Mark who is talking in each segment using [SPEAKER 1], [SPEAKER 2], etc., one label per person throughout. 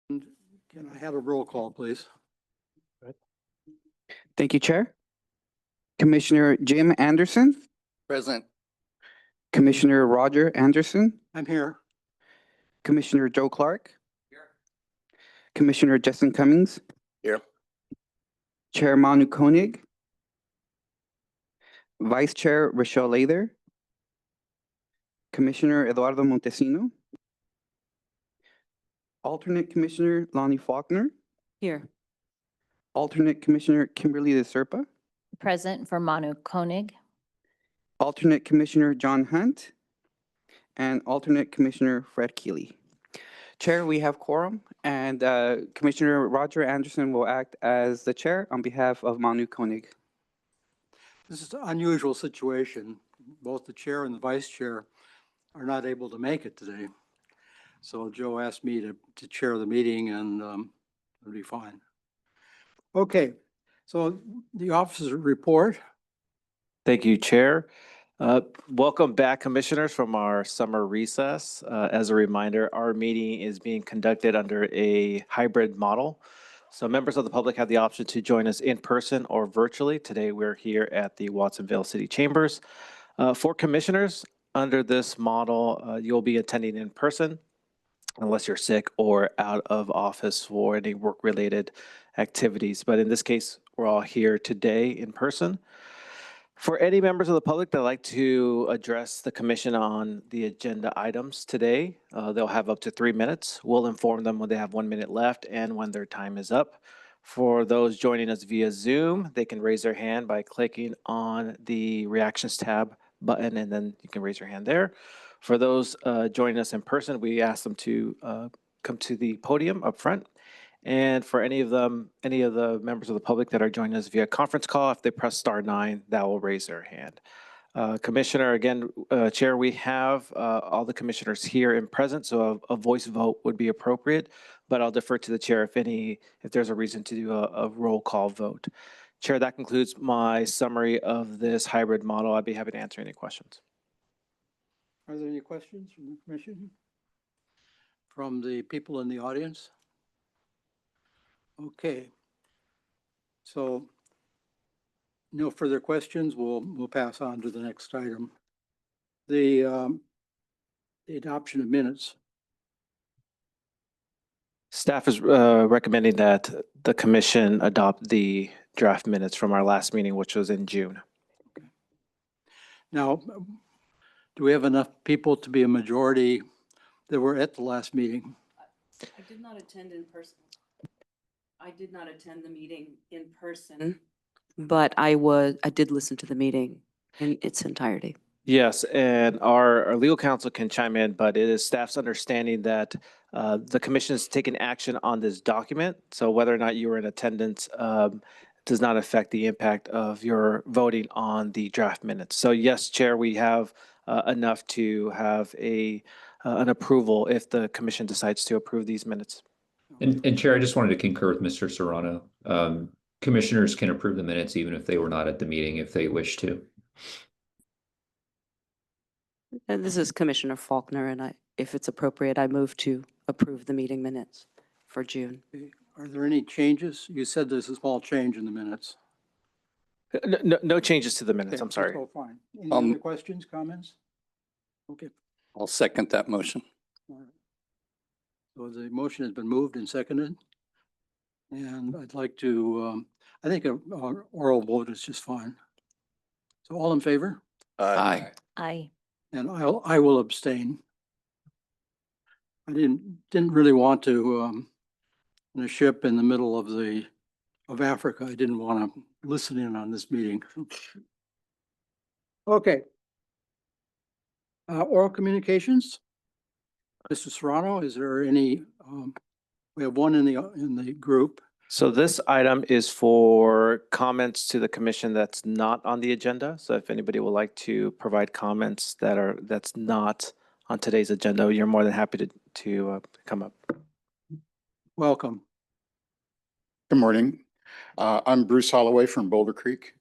[SPEAKER 1] Can I have a roll call, please?
[SPEAKER 2] Thank you, Chair. Commissioner Jim Anderson,
[SPEAKER 3] Present.
[SPEAKER 2] Commissioner Roger Anderson,
[SPEAKER 1] I'm here.
[SPEAKER 2] Commissioner Joe Clark,
[SPEAKER 3] Here.
[SPEAKER 2] Commissioner Justin Cummings,
[SPEAKER 3] Here.
[SPEAKER 2] Chair Manu Koenig, Vice Chair Rochelle Lather, Commissioner Eduardo Montesino, Alternate Commissioner Lonnie Faulkner,
[SPEAKER 4] Here.
[SPEAKER 2] Alternate Commissioner Kimberly De Serpa,
[SPEAKER 4] Present for Manu Koenig.
[SPEAKER 2] Alternate Commissioner John Hunt, and Alternate Commissioner Fred Keeley. Chair, we have quorum, and Commissioner Roger Anderson will act as the chair on behalf of Manu Koenig.
[SPEAKER 1] This is an unusual situation. Both the chair and the vice chair are not able to make it today. So Joe asked me to chair the meeting, and it'll be fine. Okay, so the officers report.
[SPEAKER 5] Thank you, Chair. Welcome back, Commissioners, from our summer recess. As a reminder, our meeting is being conducted under a hybrid model. So members of the public have the option to join us in person or virtually. Today, we're here at the Watsonville City Chambers. For Commissioners, under this model, you'll be attending in person unless you're sick or out of office for any work-related activities. But in this case, we're all here today in person. For any members of the public that like to address the commission on the agenda items today, they'll have up to 3 minutes. We'll inform them when they have 1 minute left and when their time is up. For those joining us via Zoom, they can raise their hand by clicking on the reactions tab button, and then you can raise your hand there. For those joining us in person, we ask them to come to the podium up front. And for any of the members of the public that are joining us via conference call, if they press *9, that will raise their hand. Commissioner, again, Chair, we have all the commissioners here and present, so a voice vote would be appropriate, but I'll defer to the chair if there's a reason to do a roll call vote. Chair, that concludes my summary of this hybrid model. I'd be happy to answer any questions.
[SPEAKER 1] Are there any questions from the commission? From the people in the audience? Okay. So no further questions. We'll pass on to the next item. The adoption of minutes.
[SPEAKER 5] Staff is recommending that the commission adopt the draft minutes from our last meeting, which was in June.
[SPEAKER 1] Now, do we have enough people to be a majority that were at the last meeting?
[SPEAKER 6] I did not attend in person. I did not attend the meeting in person, but I did listen to the meeting in its entirety.
[SPEAKER 5] Yes, and our legal counsel can chime in, but it is staff's understanding that the commission has taken action on this document. So whether or not you were in attendance does not affect the impact of your voting on the draft minutes. So yes, Chair, we have enough to have an approval if the commission decides to approve these minutes.
[SPEAKER 7] And Chair, I just wanted to concur with Mr. Serrano. Commissioners can approve the minutes even if they were not at the meeting if they wish to.
[SPEAKER 6] And this is Commissioner Faulkner, and if it's appropriate, I move to approve the meeting minutes for June.
[SPEAKER 1] Are there any changes? You said there's a small change in the minutes.
[SPEAKER 5] No changes to the minutes,
[SPEAKER 1] Okay,
[SPEAKER 5] I'm sorry.
[SPEAKER 1] so fine. Any other questions, comments? Okay.
[SPEAKER 3] I'll second that motion.
[SPEAKER 1] All right. So the motion has been moved and seconded. And I'd like to, I think an oral vote is just fine. So all in favor?
[SPEAKER 3] Aye.
[SPEAKER 4] Aye.
[SPEAKER 1] And I will abstain. I didn't really want to, in a ship in the middle of Africa, I didn't want to listen in on this meeting. Okay. Oral communications. Mr. Serrano, is there any, we have one in the group.
[SPEAKER 5] So this item is for comments to the commission that's not on the agenda. So if anybody would like to provide comments that's not on today's agenda, you're more than happy to come up.
[SPEAKER 1] Welcome.
[SPEAKER 8] Good morning. I'm Bruce Holloway from Boulder Creek.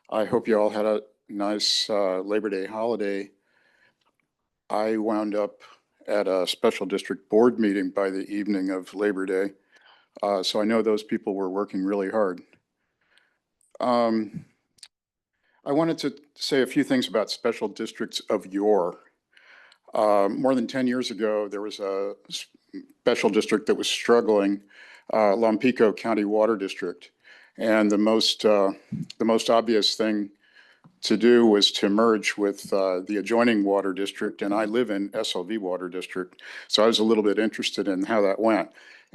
[SPEAKER 8] I hope you all had a nice Labor Day holiday. I wound up at a special district board meeting by the evening of Labor Day. So I know those people were working really hard. I wanted to say a few things about special districts of yore. More than 10 years ago, there was a special district that was struggling, Lompico County Water District. And the most obvious thing to do was to merge with the adjoining water district, and I live in SLV Water District, so I was a little bit interested in how that went.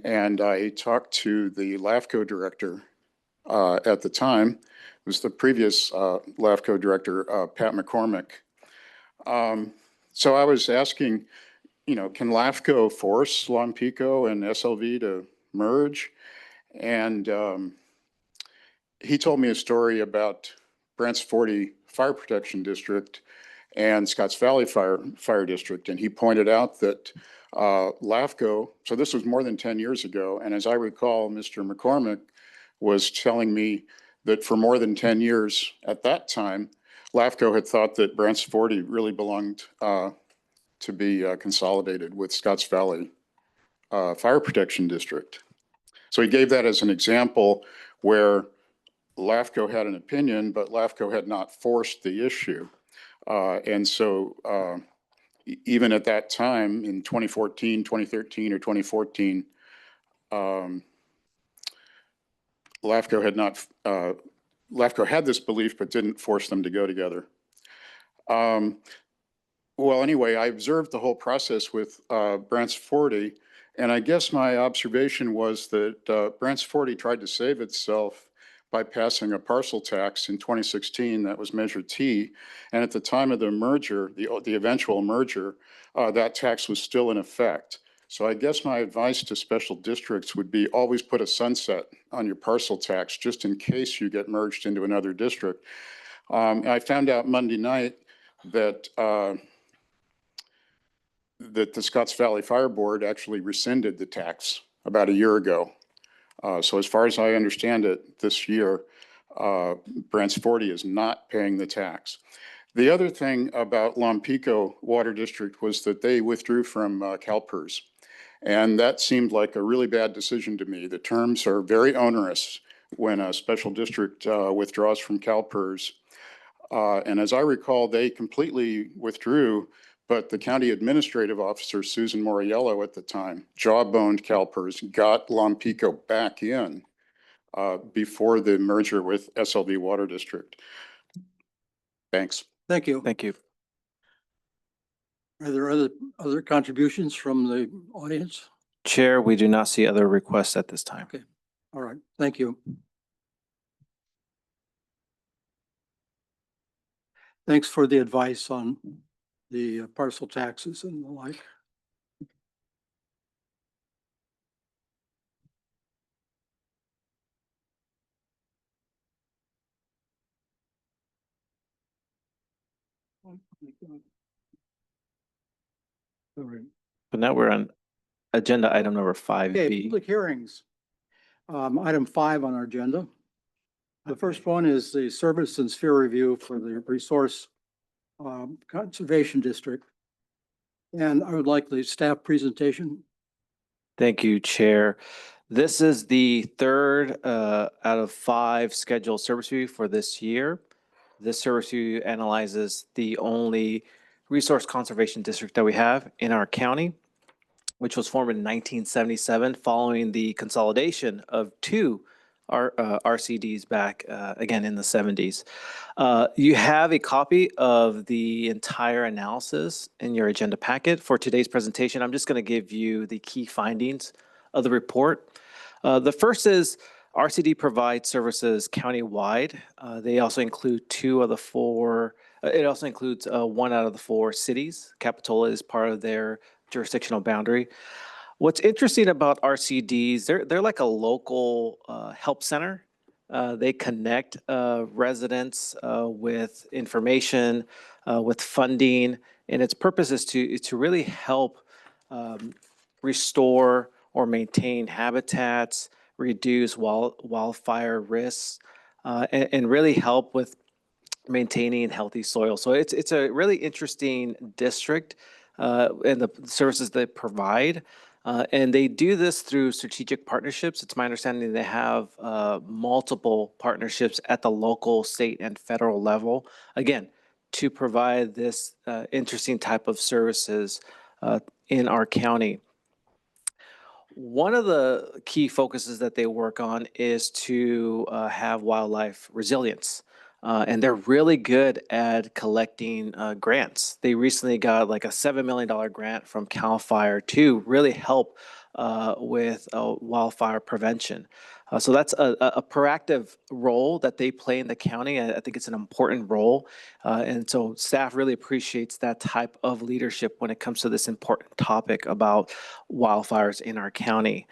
[SPEAKER 8] And I talked to the LAFCO director at the time. It was the previous LAFCO director, Pat McCormick. So I was asking, you know, can LAFCO force Lompico and SLV to merge? And he told me a story about Brant's 40 Fire Protection District and Scotts Valley Fire District. And he pointed out that LAFCO, so this was more than 10 years ago. And as I recall, Mr. McCormick was telling me that for more than 10 years at that time, LAFCO had thought that Brant's 40 really belonged to be consolidated with Scotts Valley Fire Protection District. So he gave that as an example where LAFCO had an opinion, but LAFCO had not forced the issue. And so even at that time in 2014, 2013, or 2014, LAFCO had this belief, but didn't force them to go together. Well, anyway, I observed the whole process with Brant's 40, and I guess my observation was that Brant's 40 tried to save itself by passing a parcel tax in 2016 that was Measure T. And at the time of the merger, the eventual merger, that tax was still in effect. So I guess my advice to special districts would be always put a sunset on your parcel tax just in case you get merged into another district. I found out Monday night that that the Scotts Valley Fire Board actually rescinded the tax about a year ago. So as far as I understand it, this year, Brant's 40 is not paying the tax. The other thing about Lompico Water District was that they withdrew from CalPERS. And that seemed like a really bad decision to me. The terms are very onerous when a special district withdraws from CalPERS. And as I recall, they completely withdrew, but the county administrative officer, Susan Moriello at the time, jawboned CalPERS, got Lompico back in before the merger with SLV Water District. Thanks.
[SPEAKER 1] Thank you.
[SPEAKER 5] Thank you.
[SPEAKER 1] Are there other contributions from the audience?
[SPEAKER 5] Chair, we do not see other requests at this time.
[SPEAKER 1] Okay. All right, thank you. Thanks for the advice on the parcel taxes and the like. All right.
[SPEAKER 5] But now we're on agenda item number
[SPEAKER 1] Okay,
[SPEAKER 5] 5B.
[SPEAKER 1] public hearings. Item 5 on our agenda. The first one is the service and sphere review for the Resource Conservation District. And I would like the staff presentation.
[SPEAKER 5] Thank you, Chair. This is the third out of 5 scheduled service review for this year. This service review analyzes the only resource conservation district that we have in our county, which was formed in 1977 following the consolidation of 2 RCDs back again in the 70s. You have a copy of the entire analysis in your agenda packet. For today's presentation, I'm just going to give you the key findings of the report. The first is RCD provides services countywide. They also include 2 of the 4, it also includes 1 out of the 4 cities. Capitola is part of their jurisdictional boundary. What's interesting about RCDs, they're like a local help center. They connect residents with information, with funding, and its purpose is to really help restore or maintain habitats, reduce wildfire risks, and really help with maintaining healthy soil. So it's a really interesting district and the services they provide. And they do this through strategic partnerships. It's my understanding they have multiple partnerships at the local, state, and federal level, again, to provide this interesting type of services in our county. One of the key focuses that they work on is to have wildlife resilience. And they're really good at collecting grants. They recently got like a $7 million grant from CAL FIRE to really help with wildfire prevention. So that's a proactive role that they play in the county. I think it's an important role. And so staff really appreciates that type of leadership when it comes to this important topic about wildfires in our county.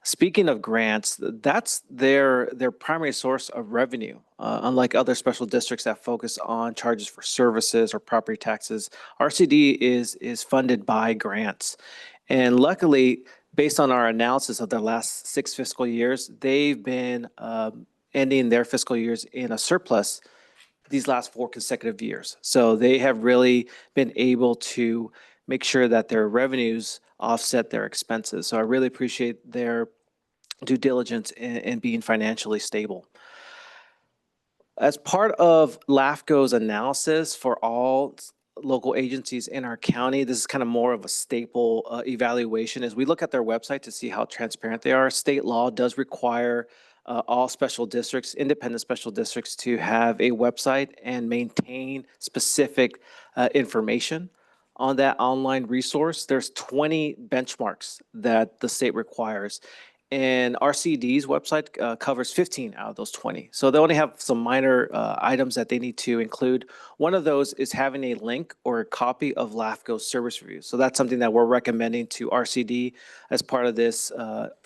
[SPEAKER 5] Speaking of grants, that's their primary source of revenue. Unlike other special districts that focus on charges for services or property taxes, RCD is funded by grants. And luckily, based on our analysis of the last 6 fiscal years, they've been ending their fiscal years in a surplus these last 4 consecutive years. So they have really been able to make sure that their revenues offset their expenses. So I really appreciate their due diligence in being financially stable. As part of LAFCO's analysis for all local agencies in our county, this is kind of more of a staple evaluation, is we look at their website to see how transparent they are. State law does require all special districts, independent special districts, to have a website and maintain specific information on that online resource. There's 20 benchmarks that the state requires. And RCD's website covers 15 out of those 20. So they only have some minor items that they need to include. One of those is having a link or a copy of LAFCO's service review. So that's something that we're recommending to RCD as part of this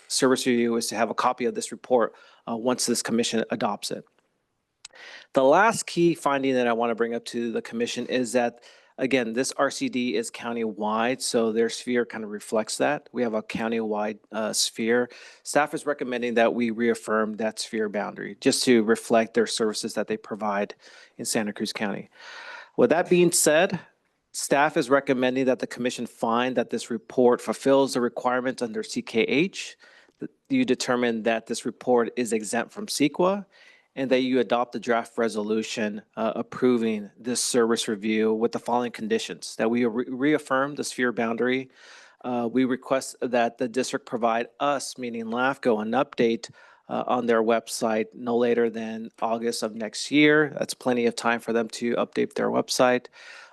[SPEAKER 5] service review, is to have a copy of this report once this commission adopts it. The last key finding that I want to bring up to the commission is that, again, this RCD is county-wide, so their sphere kind of reflects that. We have a county-wide sphere. Staff is recommending that we reaffirm that sphere boundary just to reflect their services that they provide in Santa Cruz County. With that being said, staff is recommending that the commission find that this report fulfills the requirements under CKH, that you determine that this report is exempt from CEQA, and that you adopt the draft resolution approving this service review with the following conditions: that we reaffirm the sphere boundary. We request that the district provide us, meaning LAFCO, an update on their website no later than August of next year. That's plenty of time for them to update their website.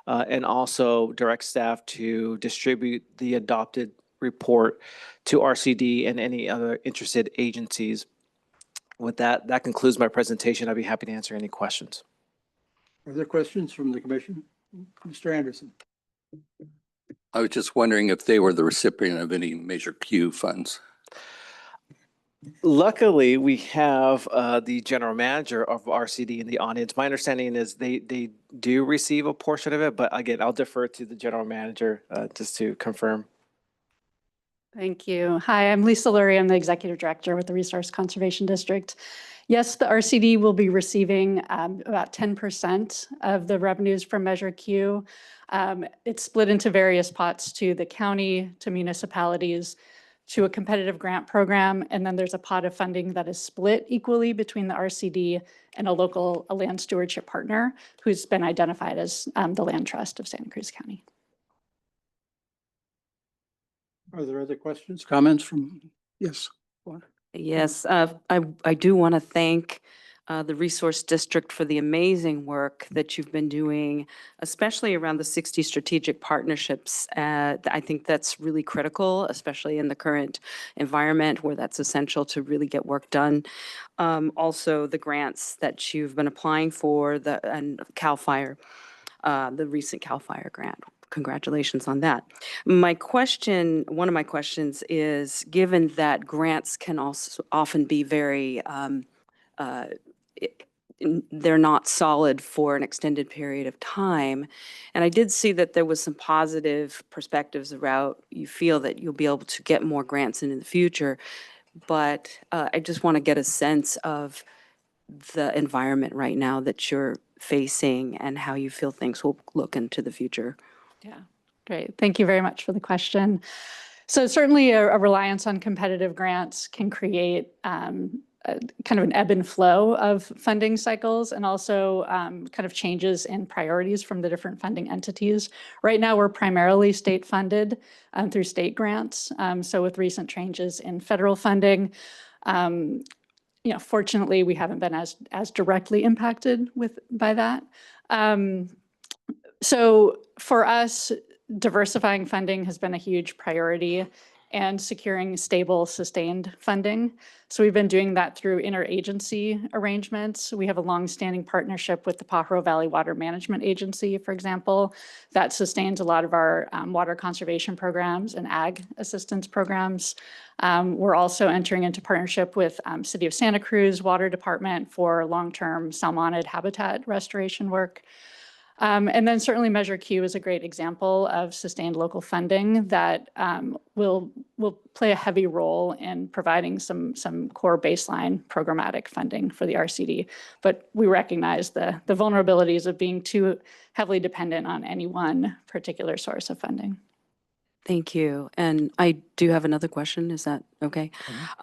[SPEAKER 5] And also direct staff to distribute the adopted report to RCD and any other interested agencies. With that, that concludes my presentation. I'd be happy to answer any questions.
[SPEAKER 1] Are there questions from the commission? Mr. Anderson?
[SPEAKER 3] I was just wondering if they were the recipient of any Measure Q funds.
[SPEAKER 5] Luckily, we have the general manager of RCD in the audience. My understanding is they do receive a portion of it, but again, I'll defer to the general manager just to confirm.
[SPEAKER 9] Thank you. Hi, I'm Lisa Lurie. I'm the Executive Director with the Resource Conservation District. Yes, the RCD will be receiving about 10% of the revenues from Measure Q. It's split into various pots to the county, to municipalities, to a competitive grant program, and then there's a pot of funding that is split equally between the RCD and a local land stewardship partner who's been identified as the Land Trust of Santa Cruz County.
[SPEAKER 1] Are there other questions, comments from? Yes.
[SPEAKER 6] Yes, I do want to thank the Resource District for the amazing work that you've been doing, especially around the 60 strategic partnerships. I think that's really critical, especially in the current environment where that's essential to really get work done. Also, the grants that you've been applying for, and CAL FIRE, the recent CAL FIRE grant. Congratulations on that. One of my questions is, given that grants can also often be very, they're not solid for an extended period of time. And I did see that there was some positive perspectives around, you feel that you'll be able to get more grants in the future. But I just want to get a sense of the environment right now that you're facing and how you feel things will look into the future.
[SPEAKER 9] Yeah. Great. Thank you very much for the question. So certainly a reliance on competitive grants can create kind of an ebb and flow of funding cycles and also kind of changes in priorities from the different funding entities. Right now, we're primarily state funded through state grants. So with recent changes in federal funding, fortunately, we haven't been as directly impacted by that. So for us, diversifying funding has been a huge priority and securing stable, sustained funding. So we've been doing that through interagency arrangements. We have a longstanding partnership with the Pajaro Valley Water Management Agency, for example, that sustains a lot of our water conservation programs and ag assistance programs. We're also entering into partnership with City of Santa Cruz Water Department for long-term salmonid habitat restoration work. And then certainly Measure Q is a great example of sustained local funding that will play a heavy role in providing some core baseline programmatic funding for the RCD. But we recognize the vulnerabilities of being too heavily dependent on any one particular source of funding.
[SPEAKER 6] Thank you. And I do have another question. Is that okay?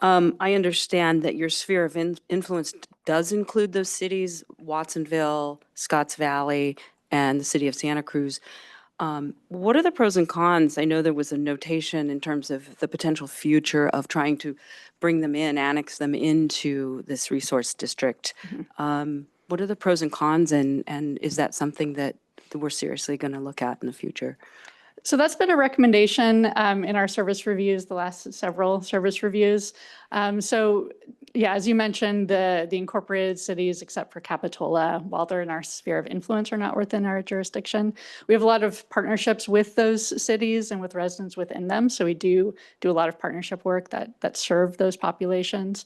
[SPEAKER 6] I understand that your sphere of influence does include those cities, Watsonville, Scotts Valley, and the city of Santa Cruz. What are the pros and cons? I know there was a notation in terms of the potential future of trying to bring them in, annex them into this resource district. What are the pros and cons, and is that something that we're seriously going to look at in the future?
[SPEAKER 9] So that's been a recommendation in our service reviews, the last several service reviews. So yeah, as you mentioned, the incorporated cities, except for Capitola, while they're in our sphere of influence, are not within our jurisdiction. We have a lot of partnerships with those cities and with residents within them. So we do a lot of partnership work that serve those populations.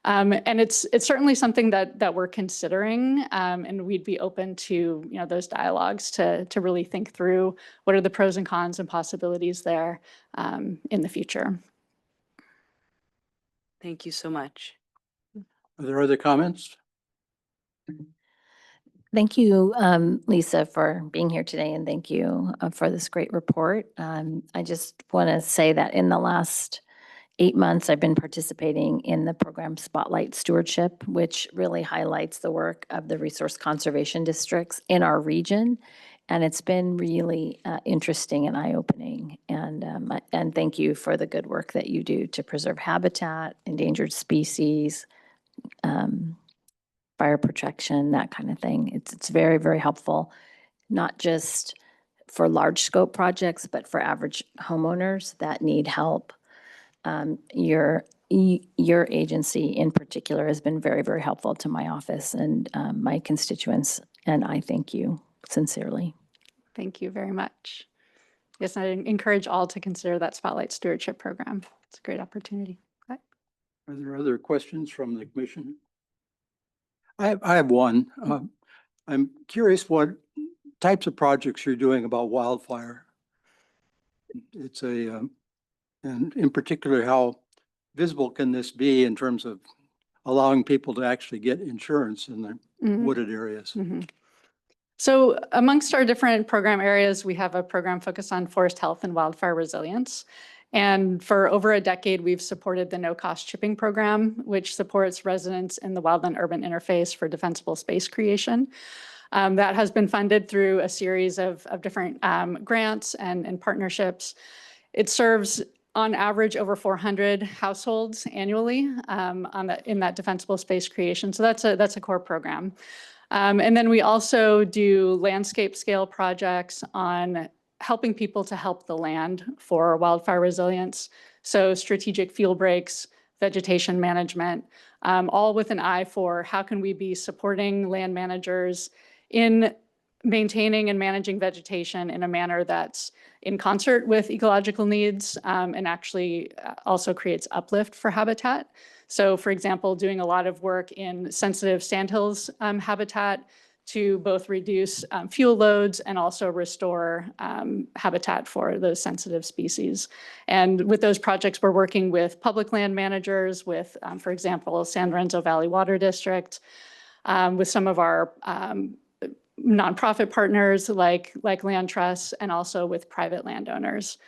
[SPEAKER 9] And it's certainly something that we're considering, and we'd be open to those dialogues to really think through what are the pros and cons and possibilities there in the future.
[SPEAKER 6] Thank you so much.
[SPEAKER 1] Are there other comments?
[SPEAKER 4] Thank you, Lisa, for being here today, and thank you for this great report. I just want to say that in the last 8 months, I've been participating in the program Spotlight Stewardship, which really highlights the work of the resource conservation districts in our region. And it's been really interesting and eye-opening. And thank you for the good work that you do to preserve habitat, endangered species, fire protection, that kind of thing. It's very, very helpful, not just for large scope projects, but for average homeowners that need help. Your agency in particular has been very, very helpful to my office and my constituents, and I thank you sincerely.
[SPEAKER 9] Thank you very much. Yes, I encourage all to consider that Spotlight Stewardship Program. It's a great opportunity.
[SPEAKER 1] Are there other questions from the commission? I have one. I'm curious what types of projects you're doing about wildfire. It's and in particular, how visible can this be in terms of allowing people to actually get insurance in the wooded areas?
[SPEAKER 9] So amongst our different program areas, we have a program focused on forest health and wildfire resilience. And for over a decade, we've supported the no-cost chipping program, which supports residents in the wildland-urban interface for defensible space creation. That has been funded through a series of different grants and partnerships. It serves on average over 400 households annually in that defensible space creation. So that's a core program. And then we also do landscape scale projects on helping people to help the land for wildfire resilience. So strategic field breaks, vegetation management, all with an eye for how can we be supporting land managers in maintaining and managing vegetation in a manner that's in concert with ecological needs and actually also creates uplift for habitat. So for example, doing a lot of work in sensitive sandhills habitat to both reduce fuel loads and also restore habitat for those sensitive species. And with those projects, we're working with public land managers, with, for example, San Lorenzo Valley Water District, with some of our nonprofit partners like land trusts and also with private landowners.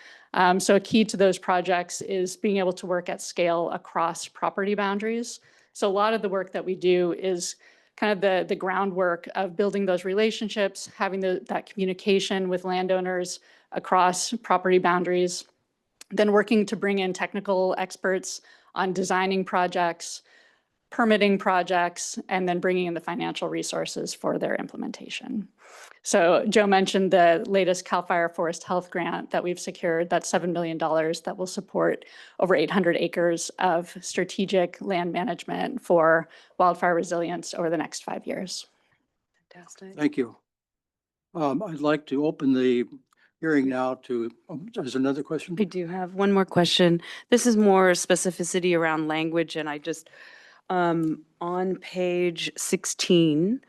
[SPEAKER 9] So a key to those projects is being able to work at scale across property boundaries. So a lot of the work that we do is kind of the groundwork of building those relationships, having that communication with landowners across property boundaries, then working to bring in technical experts on designing projects, permitting projects, and then bringing in the financial resources for their implementation. So Joe mentioned the latest CAL FIRE Forest Health Grant that we've secured. That's $7 million that will support over 800 acres of strategic land management for wildfire resilience over the next 5 years.
[SPEAKER 6] Fantastic.
[SPEAKER 1] Thank you. I'd like to open the hearing now to, there's another question?
[SPEAKER 6] I do have one more question. This is more specificity around language, and I just, on page 16,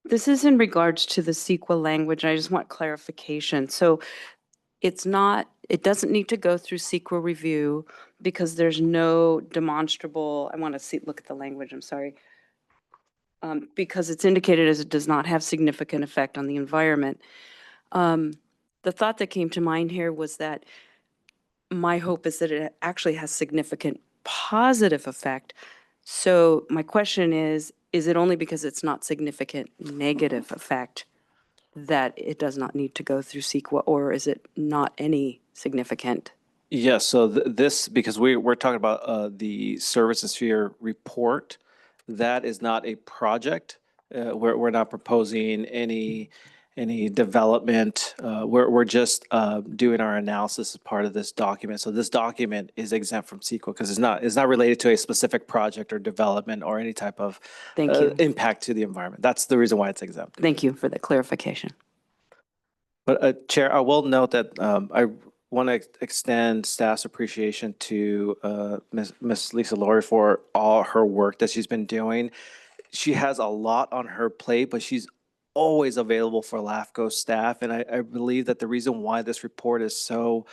[SPEAKER 6] this is in regards to the CEQA language, and I just want clarification. So it doesn't need to go through CEQA review because there's no demonstrable, I want to look at the language, I'm sorry. Because it's indicated as it does not have significant effect on the environment. The thought that came to mind here was that my hope is that it actually has significant positive effect. So my question is it only because it's not significant negative effect that it does not need to go through CEQA, or is it not any significant?
[SPEAKER 5] Yes, so this, because we're talking about the service sphere report, that is not a project. We're not proposing any development. We're just doing our analysis as part of this document. So this document is exempt from CEQA because it's not related to a specific project or development or any type of
[SPEAKER 6] Thank you.
[SPEAKER 5] impact to the environment. That's the reason why it's exempt.
[SPEAKER 6] Thank you for the clarification.
[SPEAKER 5] But Chair, I will note that I want to extend staff's appreciation to Ms. Lisa Laurie for all her work that she's been doing. She has a lot on her plate, but she's always available for LAFCO staff. And I believe that the reason why this report is so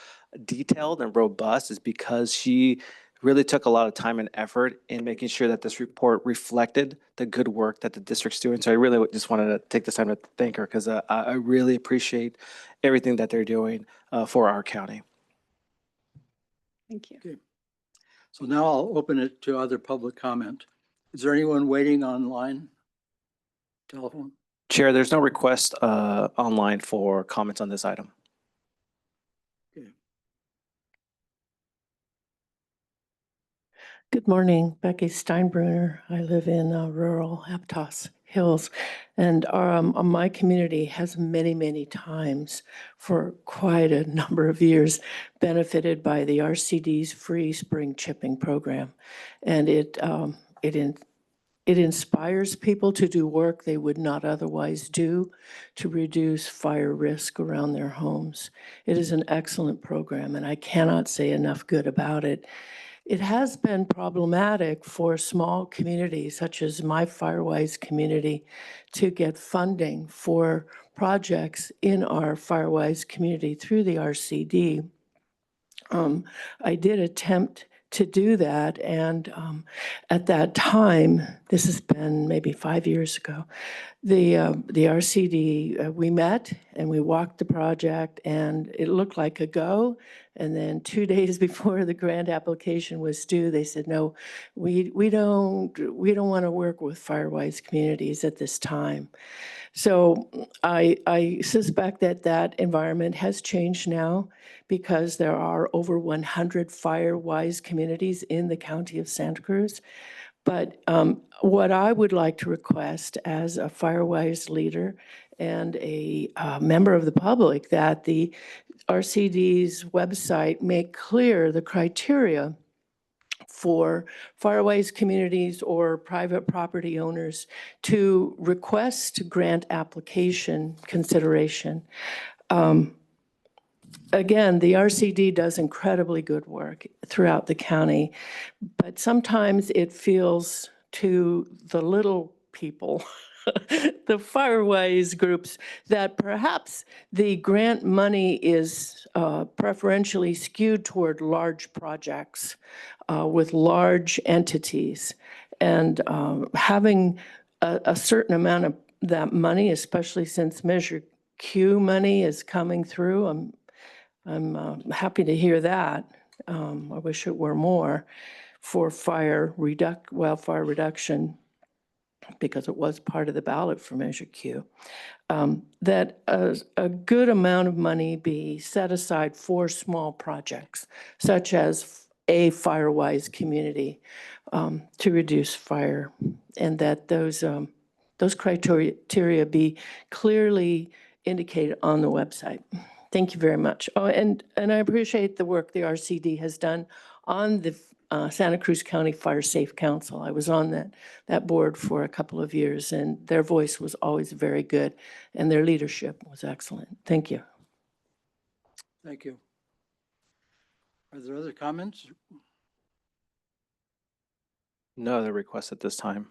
[SPEAKER 5] detailed and robust is because she really took a lot of time and effort in making sure that this report reflected the good work that the district's doing. So I really just wanted to take this time to thank her because I really appreciate everything that they're doing for our county.
[SPEAKER 9] Thank you.
[SPEAKER 1] Okay. So now I'll open it to other public comment. Is there anyone waiting online? Telephone?
[SPEAKER 5] Chair, there's no request online for comments on this item.
[SPEAKER 10] Good morning, Becky Steinbrunner. I live in rural Aptos Hills, and my community has many times for quite a number of years benefited by the RCD's free spring chipping program, and it inspires people to do work they would not otherwise do to reduce fire risk around their homes. It is an excellent program, and I cannot say enough good about it. It has been problematic for small communities, such as my Firewise community, to get funding for projects in our Firewise community through the RCD. I did attempt to do that, and at that time, this has been maybe 5 years ago, the RCD, we met and we walked the project, and it looked like a go. And then 2 days before the grant application was due, they said, no, we don't want to work with Firewise communities at this time. So I suspect that environment has changed now because there are over 100 Firewise communities in the county of Santa Cruz. But what I would like to request as a Firewise leader and a member of the public, that the RCD's website make clear the criteria for Firewise communities or private property owners to request grant application consideration. Again, the RCD does incredibly good work throughout the county, but sometimes it feels to the little people the Firewise groups, that perhaps the grant money is preferentially skewed toward large projects with large entities. And having a certain amount of that money, especially since Measure Q money is coming through, I'm happy to hear that. I wish it were more for wildfire reduction, because it was part of the ballot for Measure Q. That a good amount of money be set aside for small projects, such as a Firewise community, to reduce fire, and that those criteria be clearly indicated on the website. Thank you very much. Oh, and I appreciate the work the RCD has done on the Santa Cruz County Fire Safe Council. I was on that board for a couple of years, and their voice was always very good, and their leadership was excellent. Thank you.
[SPEAKER 1] Thank you. Are there other comments?
[SPEAKER 5] No other requests at this time.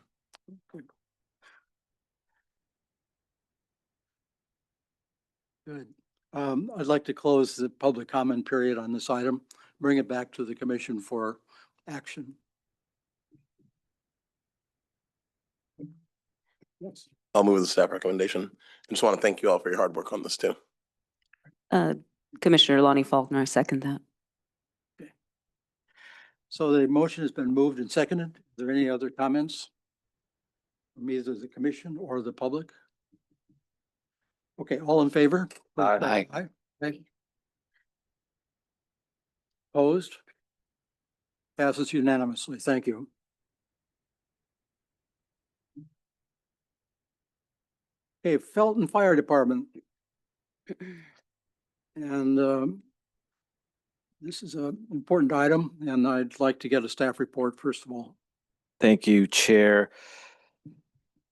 [SPEAKER 1] Good. I'd like to close the public comment period on this item, bring it back to the commission for action. Yes.
[SPEAKER 11] I'll move the staff recommendation. I just want to thank you all for your hard work on this too.
[SPEAKER 6] Commissioner Lonnie Faulkner, I second that.
[SPEAKER 1] Okay. So the motion has been moved and seconded. Are there any other comments from either the commission or the public? Okay, all in favor?
[SPEAKER 3] Aye.
[SPEAKER 1] Aye. Okay. Opposed? Passes unanimously. Thank you. Okay, Felton Fire Department. And this is an important item, and I'd like to get a staff report first of all.
[SPEAKER 5] Thank you, Chair.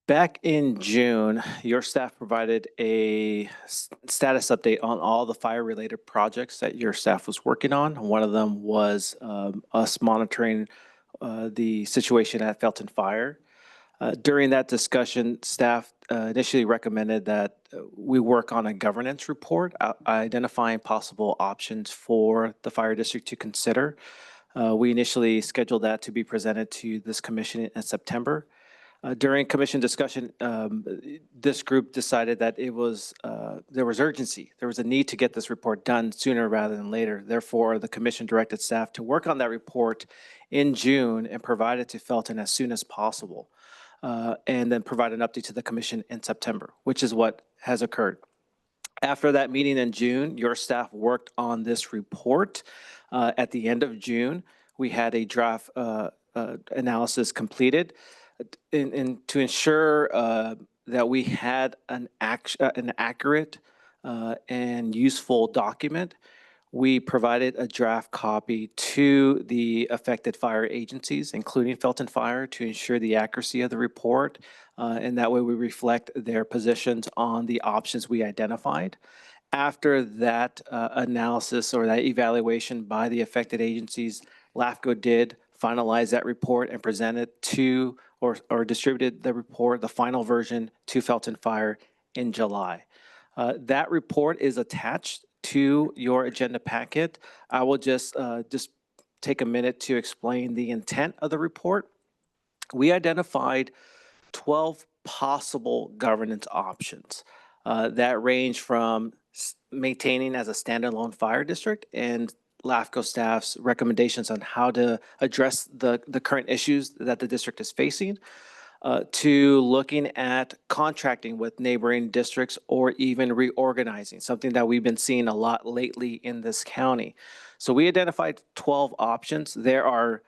[SPEAKER 5] Back in June, your staff provided a status update on all the fire-related projects that your staff was working on. One of them was us monitoring the situation at Felton Fire. During that discussion, staff initially recommended that we work on a governance report identifying possible options for the fire district to consider. We initially scheduled that to be presented to this commission in September. During commission discussion, this group decided that there was urgency. There was a need to get this report done sooner rather than later. Therefore, the commission directed staff to work on that report in June and provide it to Felton as soon as possible, and then provide an update to the commission in September, which is what has occurred. After that meeting in June, your staff worked on this report. At the end of June, we had a draft analysis completed. And to ensure that we had an accurate and useful document, we provided a draft copy to the affected fire agencies, including Felton Fire, to ensure the accuracy of the report. And that way we reflect their positions on the options we identified. After that analysis or that evaluation by the affected agencies, LAFCO did finalize that report and present it to or distributed the report, the final version, to Felton Fire in July. That report is attached to your agenda packet. I will just take a minute to explain the intent of the report. We identified 12 possible governance options that range from maintaining as a standalone fire district and LAFCO staff's recommendations on how to address the current issues that the district is facing, to looking at contracting with neighboring districts or even reorganizing, something that we've been seeing a lot lately in this county. So we identified 12 options. There are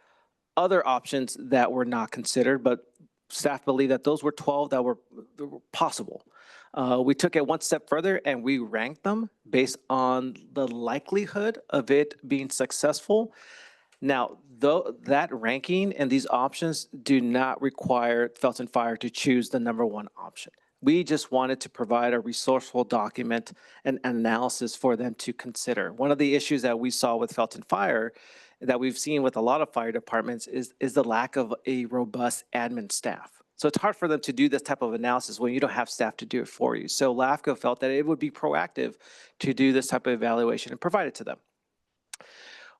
[SPEAKER 5] other options that were not considered, but staff believe that those were 12 that were possible. We took it one step further and we ranked them based on the likelihood of it being successful. Now, though that ranking and these options do not require Felton Fire to choose the number one option. We just wanted to provide a resourceful document and analysis for them to consider. One of the issues that we saw with Felton Fire that we've seen with a lot of fire departments is the lack of a robust admin staff. So it's hard for them to do this type of analysis when you don't have staff to do it for you. So LAFCO felt that it would be proactive to do this type of evaluation and provide it to them.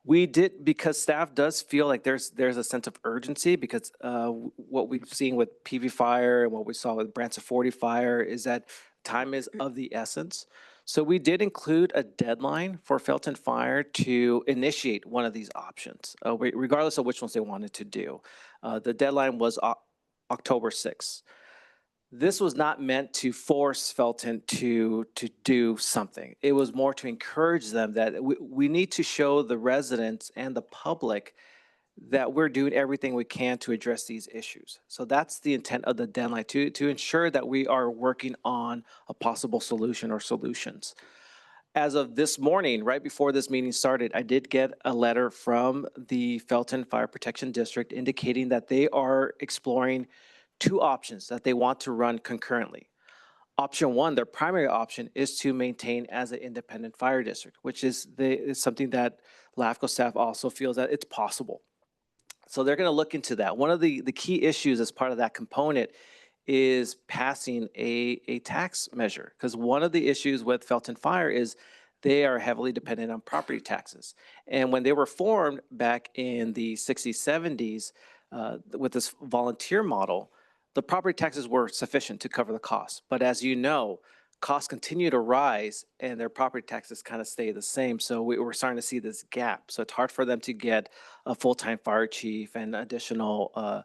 [SPEAKER 5] We did, because staff does feel like there's a sense of urgency, because what we've seen with PV fire and what we saw with Branson 40 fire is that time is of the essence. So we did include a deadline for Felton Fire to initiate one of these options, regardless of which ones they wanted to do. The deadline was October 6th. This was not meant to force Felton to do something. It was more to encourage them that we need to show the residents and the public that we're doing everything we can to address these issues. So that's the intent of the deadline, to ensure that we are working on a possible solution or solutions. As of this morning, right before this meeting started, I did get a letter from the Felton Fire Protection District indicating that they are exploring two options that they want to run concurrently. Option one, their primary option, is to maintain as an independent fire district, which is something that LAFCO staff also feels that it's possible. So they're going to look into that. One of the key issues as part of that component is passing a tax measure, because one of the issues with Felton Fire is they are heavily dependent on property taxes. And when they were formed back in the 60s, 70s, with this volunteer model, the property taxes were sufficient to cover the costs. But as you know, costs continue to rise and their property taxes kind of stay the same. So we're starting to see this gap. So it's hard for them to get a full-time fire chief and additional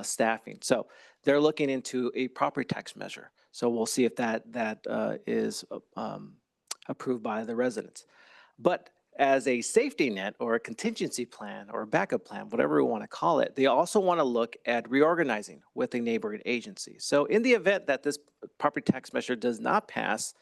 [SPEAKER 5] staffing. So they're looking into a property tax measure. So we'll see if that is approved by the residents. But as a safety net or a contingency plan or a backup plan, whatever we want to call it, they also want to look at reorganizing with a neighboring agency. So in the event that this property tax measure does not pass,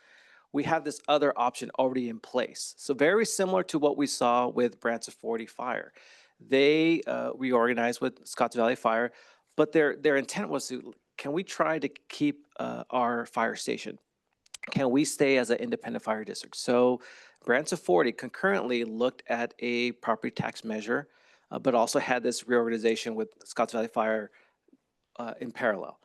[SPEAKER 5] we have this other option already in place. So very similar to what we saw with Branson 40 fire. They reorganized with Scotts Valley Fire, but their intent was to, can we try to keep our fire station? Can we stay as an independent fire district? So Branson 40 concurrently looked at a property tax measure, but also had this reorganization with Scotts Valley Fire in parallel.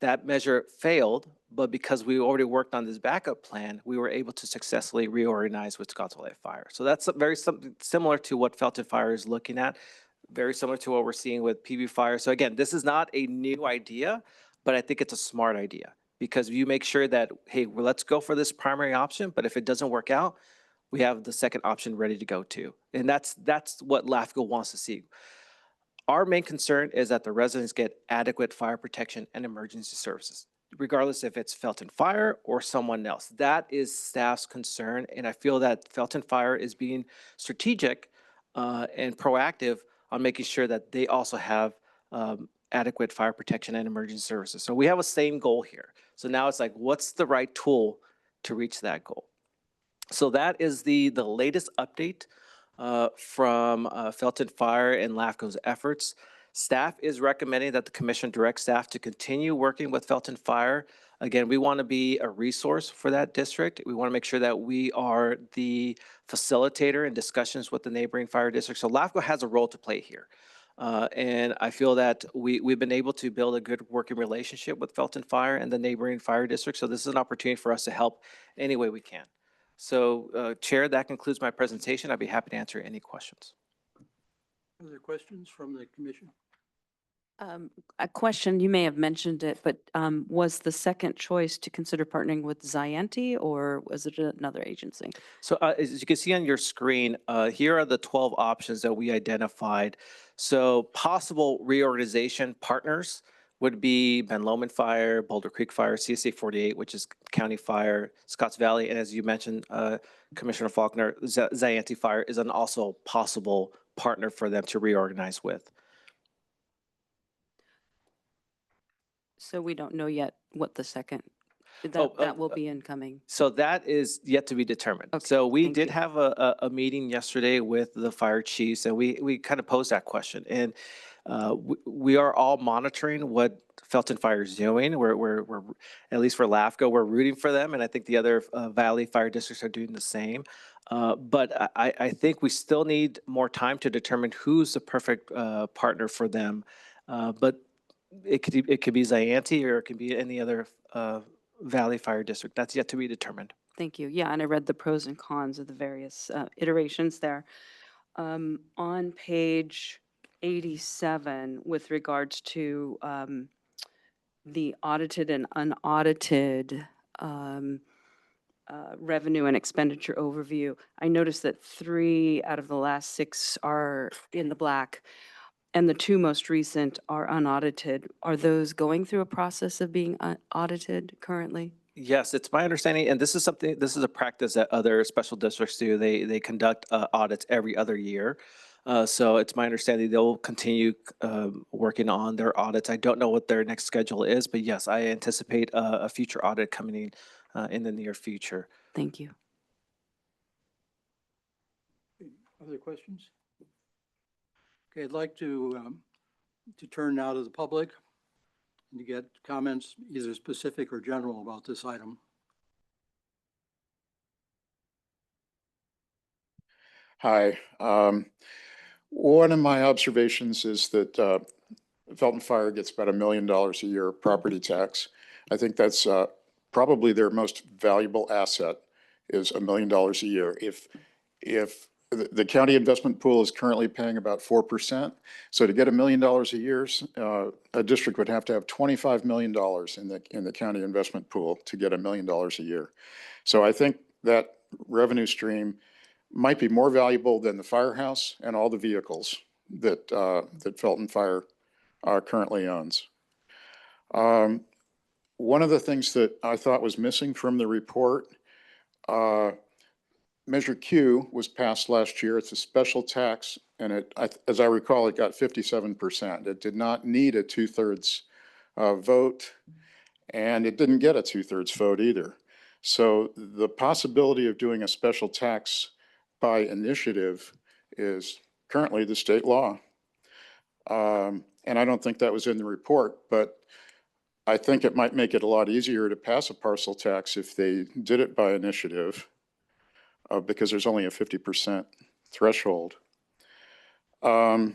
[SPEAKER 5] That measure failed, but because we already worked on this backup plan, we were able to successfully reorganize with Scotts Valley Fire. So that's very something similar to what Felton Fire is looking at, very similar to what we're seeing with PV Fire. So again, this is not a new idea, but I think it's a smart idea, because you make sure that, hey, well, let's go for this primary option, but if it doesn't work out, we have the second option ready to go to. And that's what LAFCO wants to see. Our main concern is that the residents get adequate fire protection and emergency services, regardless if it's Felton Fire or someone else. That is staff's concern, and I feel that Felton Fire is being strategic and proactive on making sure that they also have adequate fire protection and emergency services. So we have a same goal here. So now it's like, what's the right tool to reach that goal? So that is the latest update from Felton Fire and LAFCO's efforts. Staff is recommending that the commission direct staff to continue working with Felton Fire. Again, we want to be a resource for that district. We want to make sure that we are the facilitator in discussions with the neighboring fire districts. So LAFCO has a role to play here. And I feel that we've been able to build a good working relationship with Felton Fire and the neighboring fire districts. So this is an opportunity for us to help any way we can. So, Chair, that concludes my presentation. I'd be happy to answer any questions.
[SPEAKER 1] Other questions from the commission?
[SPEAKER 6] A question, you may have mentioned it, but was the second choice to consider partnering with Zienti, or was it another agency?
[SPEAKER 5] So as you can see on your screen, here are the 12 options that we identified. So possible reorganization partners would be Ben Lomond Fire, Boulder Creek Fire, CSA 48, which is County Fire, Scotts Valley, and as you mentioned, Commissioner Faulkner, Zienti Fire is an also possible partner for them to reorganize with.
[SPEAKER 6] So we don't know yet what the second, that will be incoming.
[SPEAKER 5] So that is yet to be determined.
[SPEAKER 6] Okay,
[SPEAKER 5] So we
[SPEAKER 6] thank
[SPEAKER 5] did
[SPEAKER 6] you.
[SPEAKER 5] have a meeting yesterday with the fire chiefs, and we kind of posed that question. And we are all monitoring what Felton Fire is doing. We're at least for LAFCO, we're rooting for them, and I think the other Valley fire districts are doing the same. But I think we still need more time to determine who's the perfect partner for them. But it could be Zianti or it could be any other Valley Fire District. That's yet to be determined.
[SPEAKER 6] Thank you. Yeah, and I read the pros and cons of the various iterations there. On page 87, with regards to the audited and unaudited revenue and expenditure overview, I noticed that 3 out of the last 6 are in the black, and the 2 most recent are unaudited. Are those going through a process of being audited currently?
[SPEAKER 5] Yes, it's my understanding, and this is a practice that other special districts do. They conduct audits every other year. So it's my understanding they'll continue working on their audits. I don't know what their next schedule is, but yes, I anticipate a future audit coming in the near future.
[SPEAKER 6] Thank you.
[SPEAKER 1] Other questions? Okay, I'd like to turn now to the public and to get comments either specific or general about this item.
[SPEAKER 8] Hi. One of my observations is that Felton Fire gets about $1 million a year property tax. I think that's probably their most valuable asset is $1 million a year. If the county investment pool is currently paying about 4%, so to get $1 million a year, a district would have to have $25 million in the county investment pool to get $1 million a year. So I think that revenue stream might be more valuable than the firehouse and all the vehicles that Felton Fire currently owns. One of the things that I thought was missing from the report, Measure Q was passed last year. It's a special tax, and as I recall, it got 57%. It did not need a 2/3 vote, and it didn't get a 2/3 vote either. So the possibility of doing a special tax by initiative is currently the state law. And I don't think that was in the report, but I think it might make it a lot easier to pass a parcel tax if they did it by initiative, because there's only a 50% threshold. I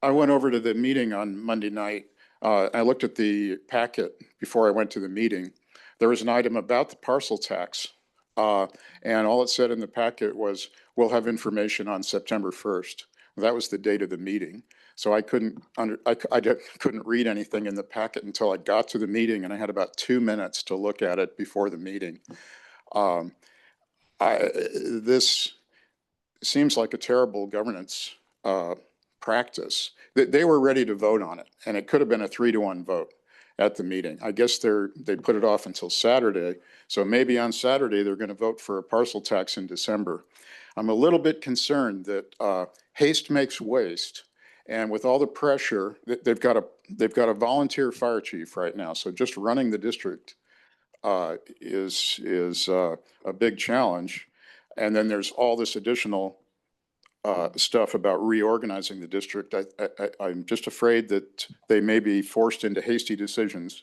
[SPEAKER 8] went over to the meeting on Monday night. I looked at the packet before I went to the meeting. There was an item about the parcel tax. And all it said in the packet was, we'll have information on September 1st. That was the date of the meeting. So I couldn't read anything in the packet until I got to the meeting, and I had about 2 minutes to look at it before the meeting. This seems like a terrible governance practice. They were ready to vote on it, and it could have been a 3-to-1 vote at the meeting. I guess they put it off until Saturday. So maybe on Saturday, they're going to vote for a parcel tax in December. I'm a little bit concerned that haste makes waste. And with all the pressure, they've got a volunteer fire chief right now. So just running the district is a big challenge. And then there's all this additional stuff about reorganizing the district. I'm just afraid that they may be forced into hasty decisions.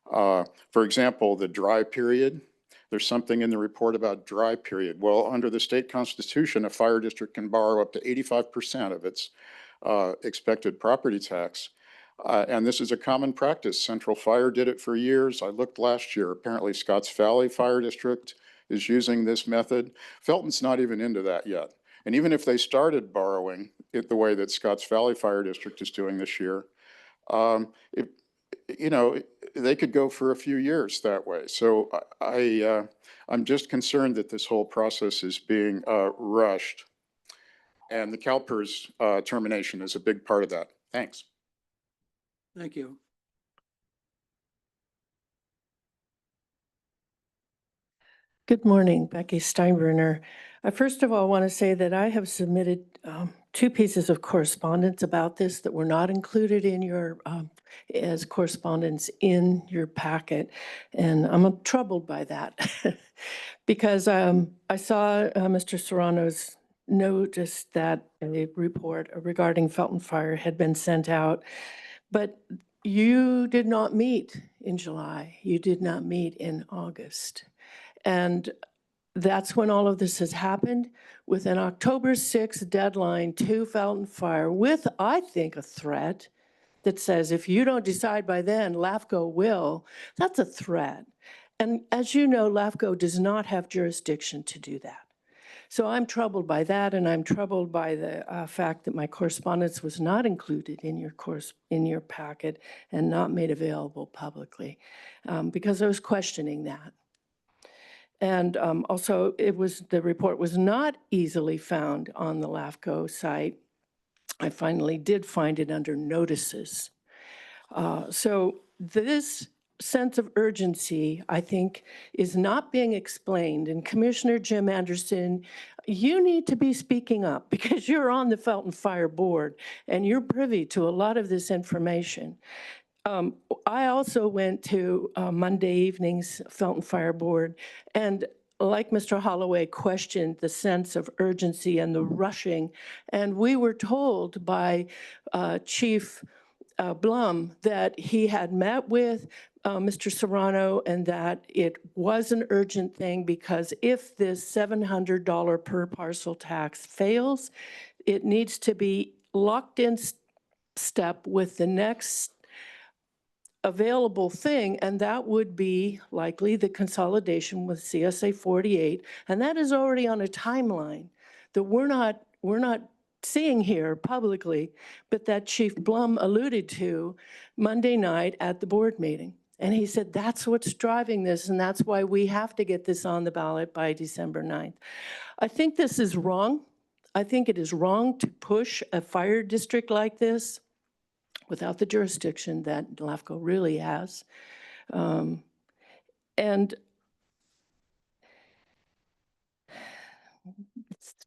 [SPEAKER 8] For example, the dry period. There's something in the report about dry period. Well, under the state constitution, a fire district can borrow up to 85% of its expected property tax. And this is a common practice. Central Fire did it for years. I looked last year. Apparently Scotts Valley Fire District is using this method. Felton's not even into that yet. And even if they started borrowing it the way that Scotts Valley Fire District is doing this year, they could go for a few years that way. So I'm just concerned that this whole process is being rushed. And the CalPERS termination is a big part of that. Thanks.
[SPEAKER 1] Thank you.
[SPEAKER 10] Good morning, Becky Steinbruner. I first of all want to say that I have submitted 2 pieces of correspondence about this that were not included in your as correspondence in your packet, and I'm troubled by that because I saw Mr. Serrano's notice that a report regarding Felton Fire had been sent out, but you did not meet in July. You did not meet in August. And that's when all of this has happened, with an October 6th deadline to Felton Fire, with, I think, a threat that says if you don't decide by then, LAFCO will. That's a threat. And as you know, LAFCO does not have jurisdiction to do that. So I'm troubled by that, and I'm troubled by the fact that my correspondence was not included in your packet and not made available publicly, because I was questioning that. And also, the report was not easily found on the LAFCO site. I finally did find it under notices. So this sense of urgency, I think, is not being explained. And Commissioner Jim Anderson, you need to be speaking up because you're on the Felton Fire Board and you're privy to a lot of this information. I also went to Monday evening's Felton Fire Board, and like Mr. Holloway, questioned the sense of urgency and the rushing. And we were told by Chief Blum that he had met with Mr. Serrano and that it was an urgent thing because if this $700 per parcel tax fails, it needs to be locked in step with the next available thing, and that would be likely the consolidation with CSA 48, and that is already on a timeline that we're not seeing here publicly, but that Chief Blum alluded to Monday night at the board meeting. And he said that's what's driving this, and that's why we have to get this on the ballot by December 9th. I think this is wrong. I think it is wrong to push a fire district like this without the jurisdiction that LAFCO really has. And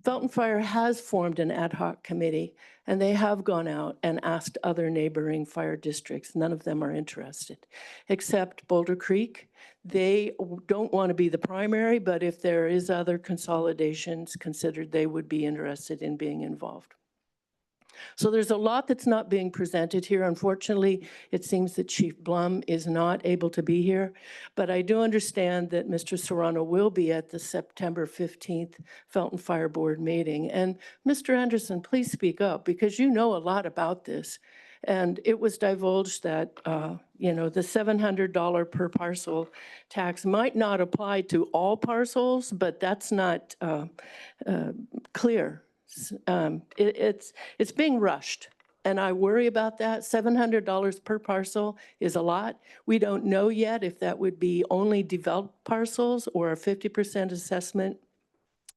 [SPEAKER 10] Felton Fire has formed an ad hoc committee, and they have gone out and asked other neighboring fire districts. None of them are interested, except Boulder Creek. They don't want to be the primary, but if there is other consolidations considered, they would be interested in being involved. So there's a lot that's not being presented here. Unfortunately, it seems that Chief Blum is not able to be here, but I do understand that Mr. Serrano will be at the September 15th Felton Fire Board meeting. And Mr. Anderson, please speak up because you know a lot about this. And it was divulged that, you know, the $700 per parcel tax might not apply to all parcels, but that's not clear. It's being rushed, and I worry about that. $700 per parcel is a lot. We don't know yet if that would be only developed parcels or a 50% assessment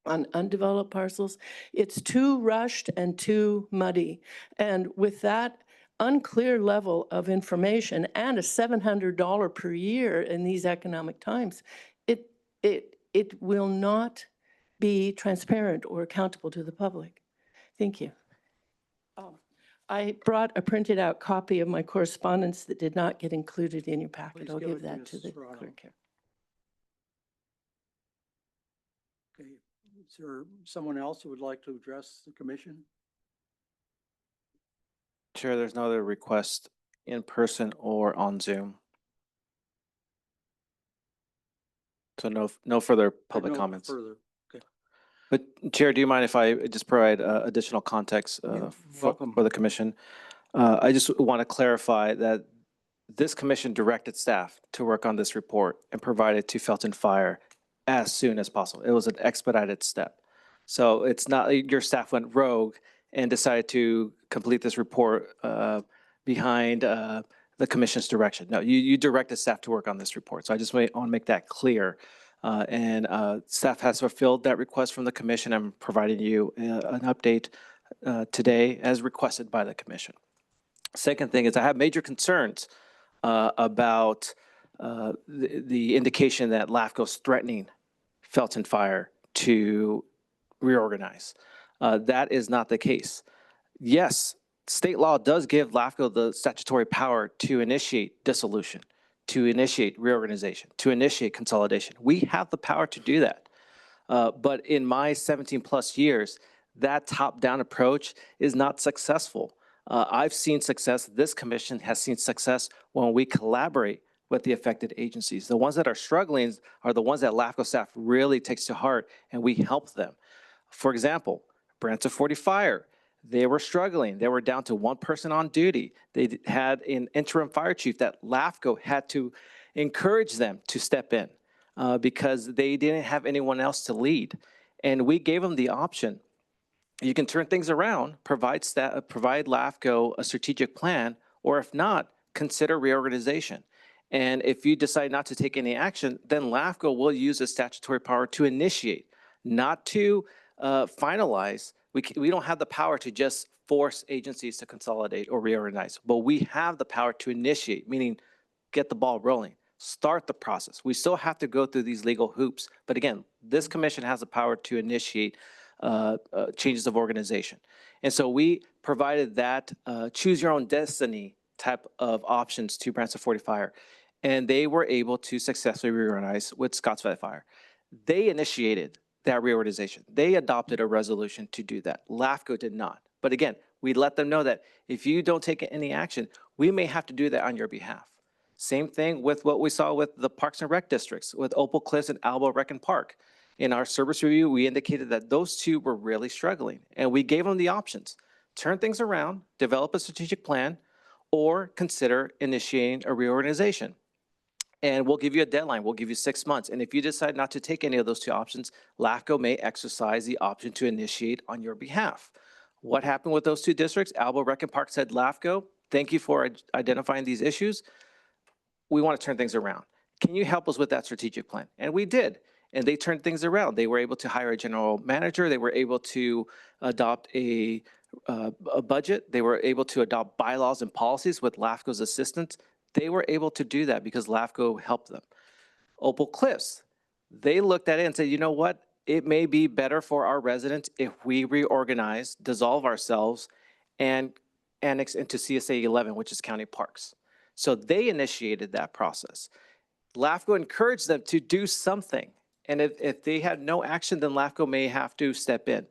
[SPEAKER 10] on undeveloped parcels. It's too rushed and too muddy. And with that unclear level of information and a $700 per year in these economic times, it will not be transparent or accountable to the public. Thank you. I brought a printed out copy of my correspondence that did not get included in your packet.
[SPEAKER 1] Please
[SPEAKER 10] I'll
[SPEAKER 1] give
[SPEAKER 10] give
[SPEAKER 1] it to
[SPEAKER 10] that to
[SPEAKER 1] Mrs.
[SPEAKER 10] the
[SPEAKER 1] Serrano.
[SPEAKER 10] clerk here.
[SPEAKER 1] Okay, is there someone else who would like to address the commission?
[SPEAKER 5] Chair, there's no other request in person or on Zoom. So no further public
[SPEAKER 1] No
[SPEAKER 5] comments.
[SPEAKER 1] further. Okay.
[SPEAKER 5] But Chair, do you mind if I just provide additional context
[SPEAKER 1] You're
[SPEAKER 5] for
[SPEAKER 1] welcome.
[SPEAKER 5] the commission? I just want to clarify that this commission directed staff to work on this report and provide it to Felton Fire as soon as possible. It was an expedited step. So it's not your staff went rogue and decided to complete this report behind the commission's direction. No, you directed staff to work on this report. So I just want to make that clear. And staff has fulfilled that request from the commission. I'm providing you an update today as requested by the commission. Second thing is I have major concerns about the indication that LAFCO is threatening Felton Fire to reorganize. That is not the case. Yes, state law does give LAFCO the statutory power to initiate dissolution, to initiate reorganization, to initiate consolidation. We have the power to do that. But in my 17 plus years, that top-down approach is not successful. I've seen success, this commission has seen success when we collaborate with the affected agencies. The ones that are struggling are the ones that LAFCO staff really takes to heart, and we help them. For example, Branson 40 Fire, they were struggling. They were down to one person on duty. They had an interim fire chief that LAFCO had to encourage them to step in because they didn't have anyone else to lead. And we gave them the option. You can turn things around, provide LAFCO a strategic plan, or if not, consider reorganization. And if you decide not to take any action, then LAFCO will use the statutory power to initiate, not to finalize. We don't have the power to just force agencies to consolidate or reorganize, but we have the power to initiate, meaning get the ball rolling, start the process. We still have to go through these legal hoops. But again, this commission has the power to initiate changes of organization. And so we provided that choose your own destiny type of options to Branson 40 Fire. And they were able to successfully reorganize with Scottsville Fire. They initiated that reorganization. They adopted a resolution to do that. LAFCO did not. But again, we let them know that if you don't take any action, we may have to do that on your behalf. Same thing with what we saw with the Parks and Rec districts, with Opal Cliffs and Alba Rec and Park. In our service review, we indicated that those two were really struggling, and we gave them the options. Turn things around, develop a strategic plan, or consider initiating a reorganization. And we'll give you a deadline. We'll give you 6 months. And if you decide not to take any of those two options, LAFCO may exercise the option to initiate on your behalf. What happened with those two districts? Alba Rec and Park said, LAFCO, thank you for identifying these issues. We want to turn things around. Can you help us with that strategic plan? And we did. And they turned things around. They were able to hire a general manager. They were able to adopt a budget. They were able to adopt bylaws and policies with LAFCO's assistance. They were able to do that because LAFCO helped them. Opal Cliffs, they looked at it and said, you know what? It may be better for our residents if we reorganize, dissolve ourselves, and annex into CSA 11, which is county parks. So they initiated that process. LAFCO encouraged them to do something. And if they had no action, then LAFCO may have to step in.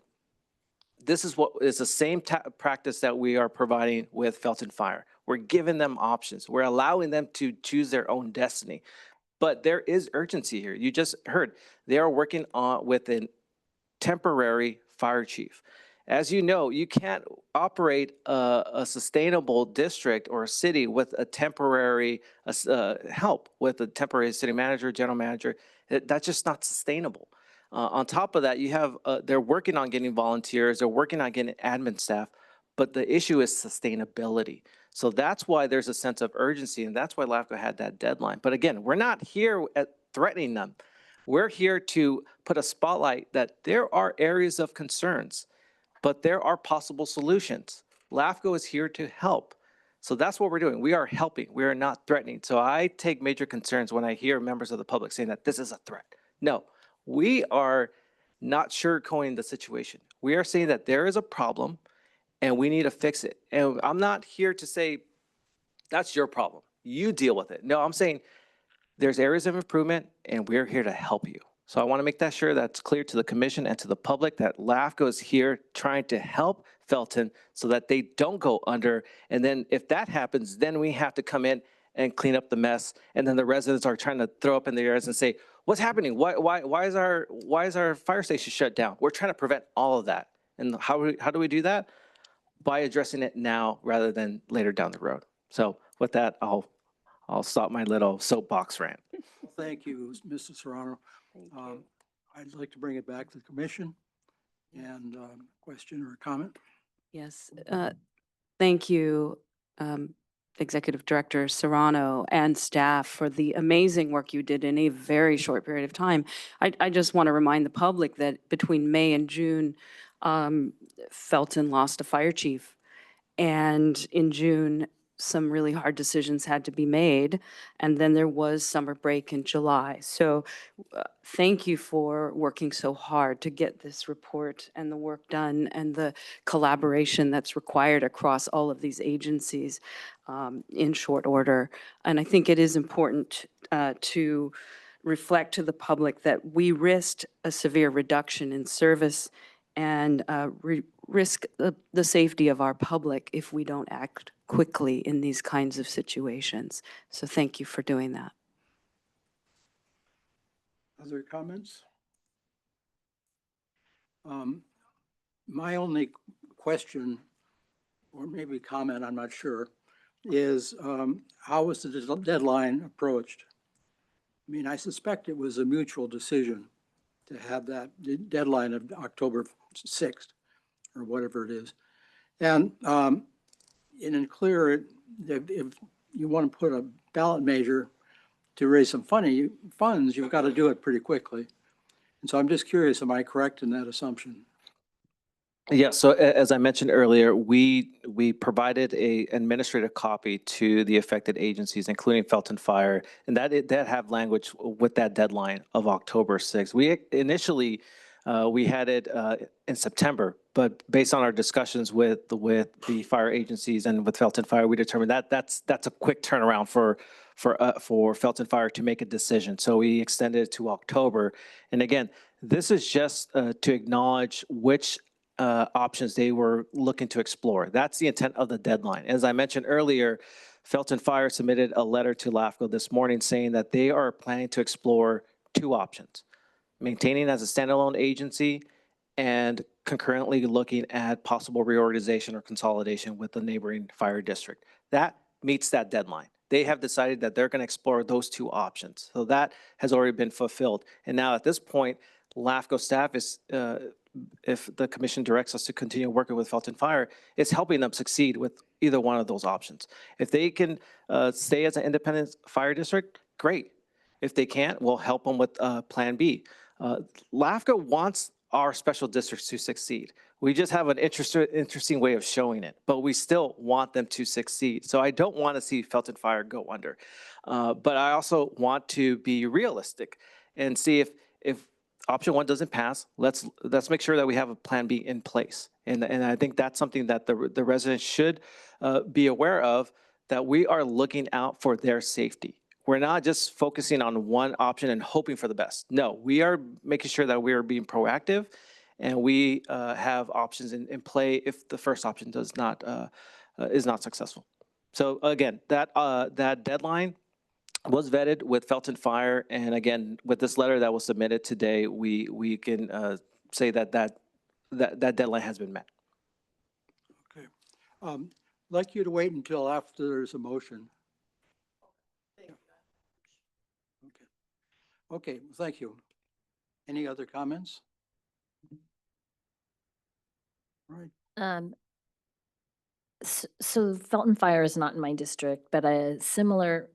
[SPEAKER 5] This is what is the same practice that we are providing with Felton Fire. We're giving them options. We're allowing them to choose their own destiny. But there is urgency here. You just heard they are working on with a temporary fire chief. As you know, you can't operate a sustainable district or a city with a temporary help, with a temporary city manager, general manager. That's just not sustainable. On top of that, you have they're working on getting volunteers, they're working on getting admin staff, but the issue is sustainability. So that's why there's a sense of urgency, and that's why LAFCO had that deadline. But again, we're not here at threatening them. We're here to put a spotlight that there are areas of concerns, but there are possible solutions. LAFCO is here to help. So that's what we're doing. We are helping. We are not threatening. So I take major concerns when I hear members of the public saying that this is a threat. No, we are not sugarcoating the situation. We are saying that there is a problem and we need to fix it. And I'm not here to say, that's your problem. You deal with it. No, I'm saying there's areas of improvement and we're here to help you. So I want to make that sure that's clear to the commission and to the public that LAFCO is here trying to help Felton so that they don't go under. And then if that happens, then we have to come in and clean up the mess. And then the residents are trying to throw up in their ears and say, what's happening? Why is our fire station shut down? We're trying to prevent all of that. And how do we do that? By addressing it now rather than later down the road. So with that, I'll stop my little soapbox rant.
[SPEAKER 1] Thank you, Mr. Serrano. I'd like to bring it back to the commission and question or comment.
[SPEAKER 6] Yes, thank you, Executive Director Serrano and staff for the amazing work you did in a very short period of time. I just want to remind the public that between May and June, Felton lost a fire chief. And in June, some really hard decisions had to be made. And then there was summer break in July. So thank you for working so hard to get this report and the work done and the collaboration that's required across all of these agencies in short order. And I think it is important to reflect to the public that we risked a severe reduction in service and risk the safety of our public if we don't act quickly in these kinds of situations. So thank you for doing that.
[SPEAKER 1] Other comments? My only question, or maybe comment, I'm not sure, is how was the deadline approached? I mean, I suspect it was a mutual decision to have that deadline of October 6th or whatever it is. And in clear, if you want to put a ballot measure to raise some funds, you've got to do it pretty quickly. And so I'm just curious, am I correct in that assumption?
[SPEAKER 5] Yeah, so as I mentioned earlier, we provided a administrative copy to the affected agencies, including Felton Fire, and that have language with that deadline of October 6th. We initially we had it in September, but based on our discussions with the fire agencies and with Felton Fire, we determined that that's a quick turnaround for Felton Fire to make a decision. So we extended it to October. And again, this is just to acknowledge which options they were looking to explore. That's the intent of the deadline. As I mentioned earlier, Felton Fire submitted a letter to LAFCO this morning saying that they are planning to explore two options: maintaining as a standalone agency and concurrently looking at possible reorganization or consolidation with the neighboring fire district. That meets that deadline. They have decided that they're going to explore those two options. So that has already been fulfilled. And now at this point, LAFCO staff is, if the commission directs us to continue working with Felton Fire, is helping them succeed with either one of those options. If they can stay as an independent fire district, great. If they can't, we'll help them with Plan B. LAFCO wants our special districts to succeed. We just have an interesting way of showing it, but we still want them to succeed. So I don't want to see Felton Fire go under. But I also want to be realistic and see if option one doesn't pass, let's make sure that we have a plan B in place. And I think that's something that the residents should be aware of, that we are looking out for their safety. We're not just focusing on one option and hoping for the best. No, we are making sure that we are being proactive and we have options in play if the first option is not successful. So again, that deadline was vetted with Felton Fire, and again, with this letter that was submitted today, we can say that deadline has been met.
[SPEAKER 1] Okay. I'd like you to wait until after there's a motion. Okay, thank you. Any other comments? All right.
[SPEAKER 4] So Felton Fire is not in my district, but a similar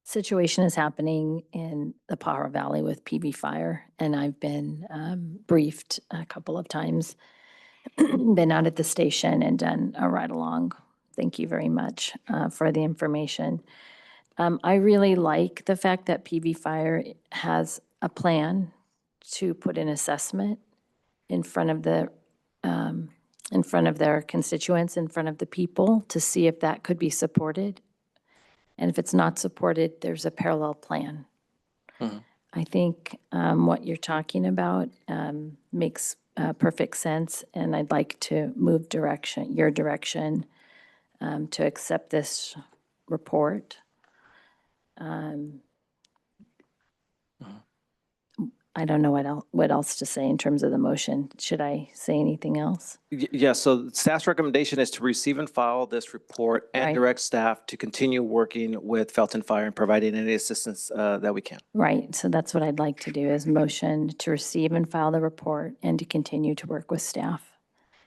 [SPEAKER 4] situation is happening in the Pajaro Valley with PB Fire, and I've been briefed a couple of times, been out at the station and done a ride along. Thank you very much for the information. I really like the fact that PB Fire has a plan to put an assessment in front of their constituents, in front of the people, to see if that could be supported. And if it's not supported, there's a parallel plan.
[SPEAKER 5] Mhm.
[SPEAKER 4] I think what you're talking about makes perfect sense, and I'd like to move your direction to accept this report. I don't know what else to say in terms of the motion. Should I say anything else?
[SPEAKER 5] Yeah, so staff's recommendation is to receive and file this report and
[SPEAKER 4] Right.
[SPEAKER 5] direct staff to continue working with Felton Fire and providing any assistance that we can.
[SPEAKER 4] Right, so that's what I'd like to do, is motion to receive and file the report and to continue to work with staff.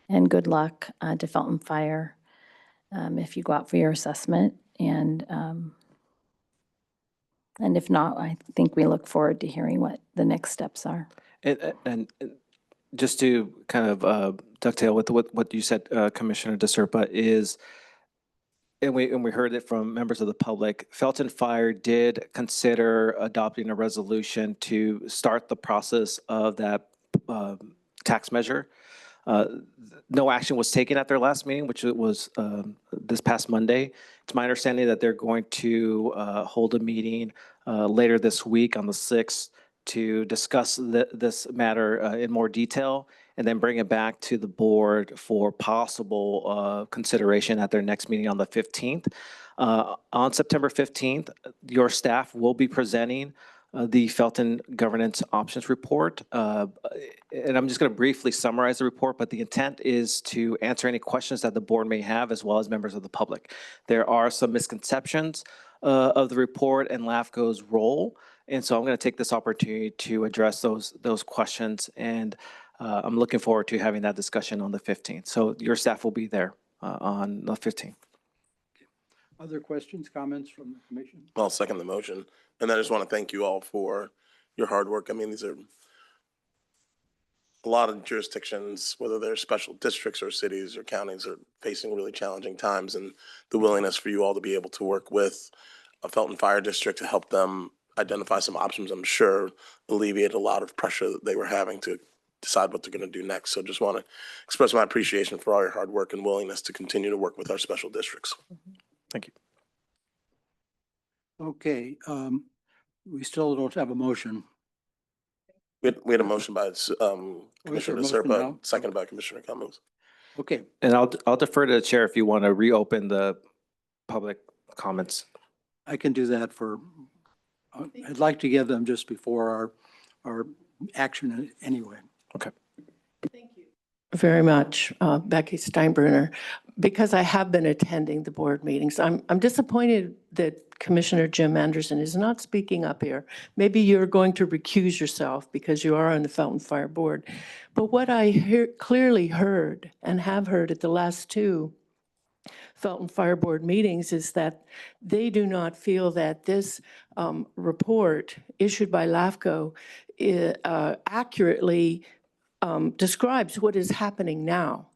[SPEAKER 4] And good luck to Felton Fire if you go out for your assessment. And if not, I think we look forward to hearing what the next steps are.
[SPEAKER 5] And just to kind of dovetail with what you said, Commissioner DeSerpa, is, and we heard it from members of the public, Felton Fire did consider adopting a resolution to start the process of that tax measure. No action was taken at their last meeting, which was this past Monday. It's my understanding that they're going to hold a meeting later this week on the 6th to discuss this matter in more detail and then bring it back to the board for possible consideration at their next meeting on the 15th. On September 15th, your staff will be presenting the Felton Governance Options Report. And I'm just going to briefly summarize the report, but the intent is to answer any questions that the board may have, as well as members of the public. There are some misconceptions of the report and LAFCO's role. And so I'm going to take this opportunity to address those questions. And I'm looking forward to having that discussion on the 15th. So your staff will be there on the 15th.
[SPEAKER 1] Other questions, comments from the commission?
[SPEAKER 11] I'll second the motion. And I just want to thank you all for your hard work. I mean, these are a lot of jurisdictions, whether they're special districts or cities or counties, are facing really challenging times, and the willingness for you all to be able to work with a Felton Fire District to help them identify some options, I'm sure alleviate a lot of pressure that they were having to decide what they're going to do next. So just want to express my appreciation for all your hard work and willingness to continue to work with our special districts.
[SPEAKER 5] Thank you.
[SPEAKER 1] Okay, we still don't have a motion.
[SPEAKER 11] We had a motion by Commissioner
[SPEAKER 1] motion
[SPEAKER 11] Serpa,
[SPEAKER 1] now?
[SPEAKER 11] seconded by Commissioner Cummings.
[SPEAKER 1] Okay,
[SPEAKER 5] And I'll defer to the chair if you want to reopen the public comments.
[SPEAKER 1] I can do that for, I'd like to give them just before our action anyway.
[SPEAKER 10] Thank you very much, Becky Steinbruner. Because I have been attending the board meetings, I'm disappointed that Commissioner Jim Anderson is not speaking up here. Maybe you're going to recuse yourself because you are on the Felton Fire Board. But what I clearly heard and have heard at the last two Felton Fire Board meetings is that they do not feel that this report issued by LAFCO accurately describes what is happening now.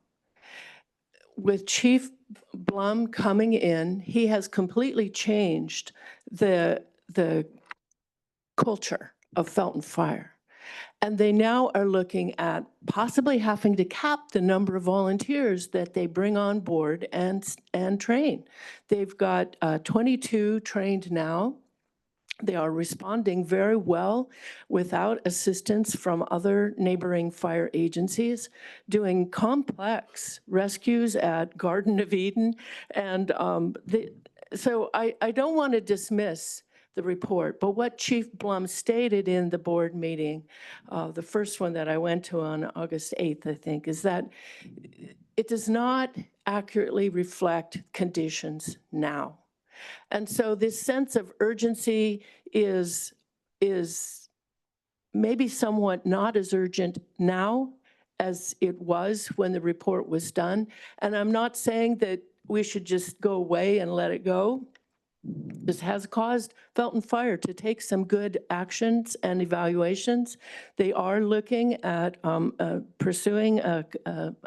[SPEAKER 10] With Chief Blum coming in, he has completely changed the culture of Felton Fire. And they now are looking at possibly having to cap the number of volunteers that they bring on board and train. They've got 22 trained now. They are responding very well without assistance from other neighboring fire agencies, doing complex rescues at Garden of Eden. And so I don't want to dismiss the report, but what Chief Blum stated in the board meeting, the first one that I went to on August 8th, I think, is that it does not accurately reflect conditions now. And so this sense of urgency is maybe somewhat not as urgent now as it was when the report was done. And I'm not saying that we should just go away and let it go. This has caused Felton Fire to take some good actions and evaluations. They are looking at pursuing a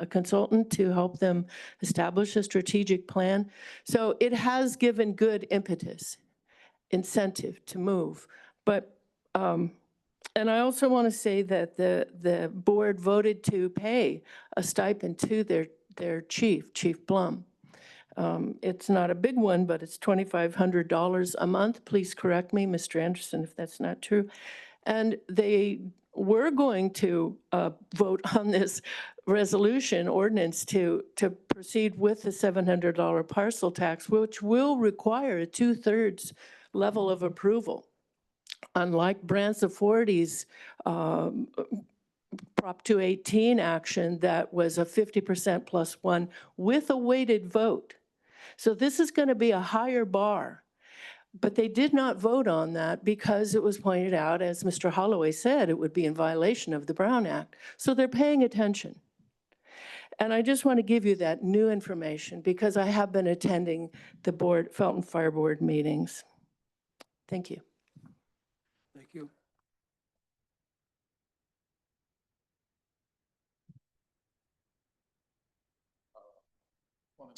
[SPEAKER 10] consultant to help them establish a strategic plan. So it has given good impetus, incentive to move. But, and I also want to say that the board voted to pay a stipend to their chief, Chief Blum. It's not a big one, but it's $2,500 a month. Please correct me, Mr. Anderson, if that's not true. And they were going to vote on this resolution ordinance to proceed with the $700 parcel tax, which will require a 2/3 level of approval. Unlike Bransford-Forty's Prop 218 action that was a 50% plus one with a weighted vote. So this is going to be a higher bar, but they did not vote on that because it was pointed out, as Mr. Holloway said, it would be in violation of the Brown Act. So they're paying attention. And I just want to give you that new information because I have been attending the Felton Fire Board meetings. Thank you.
[SPEAKER 1] Thank you.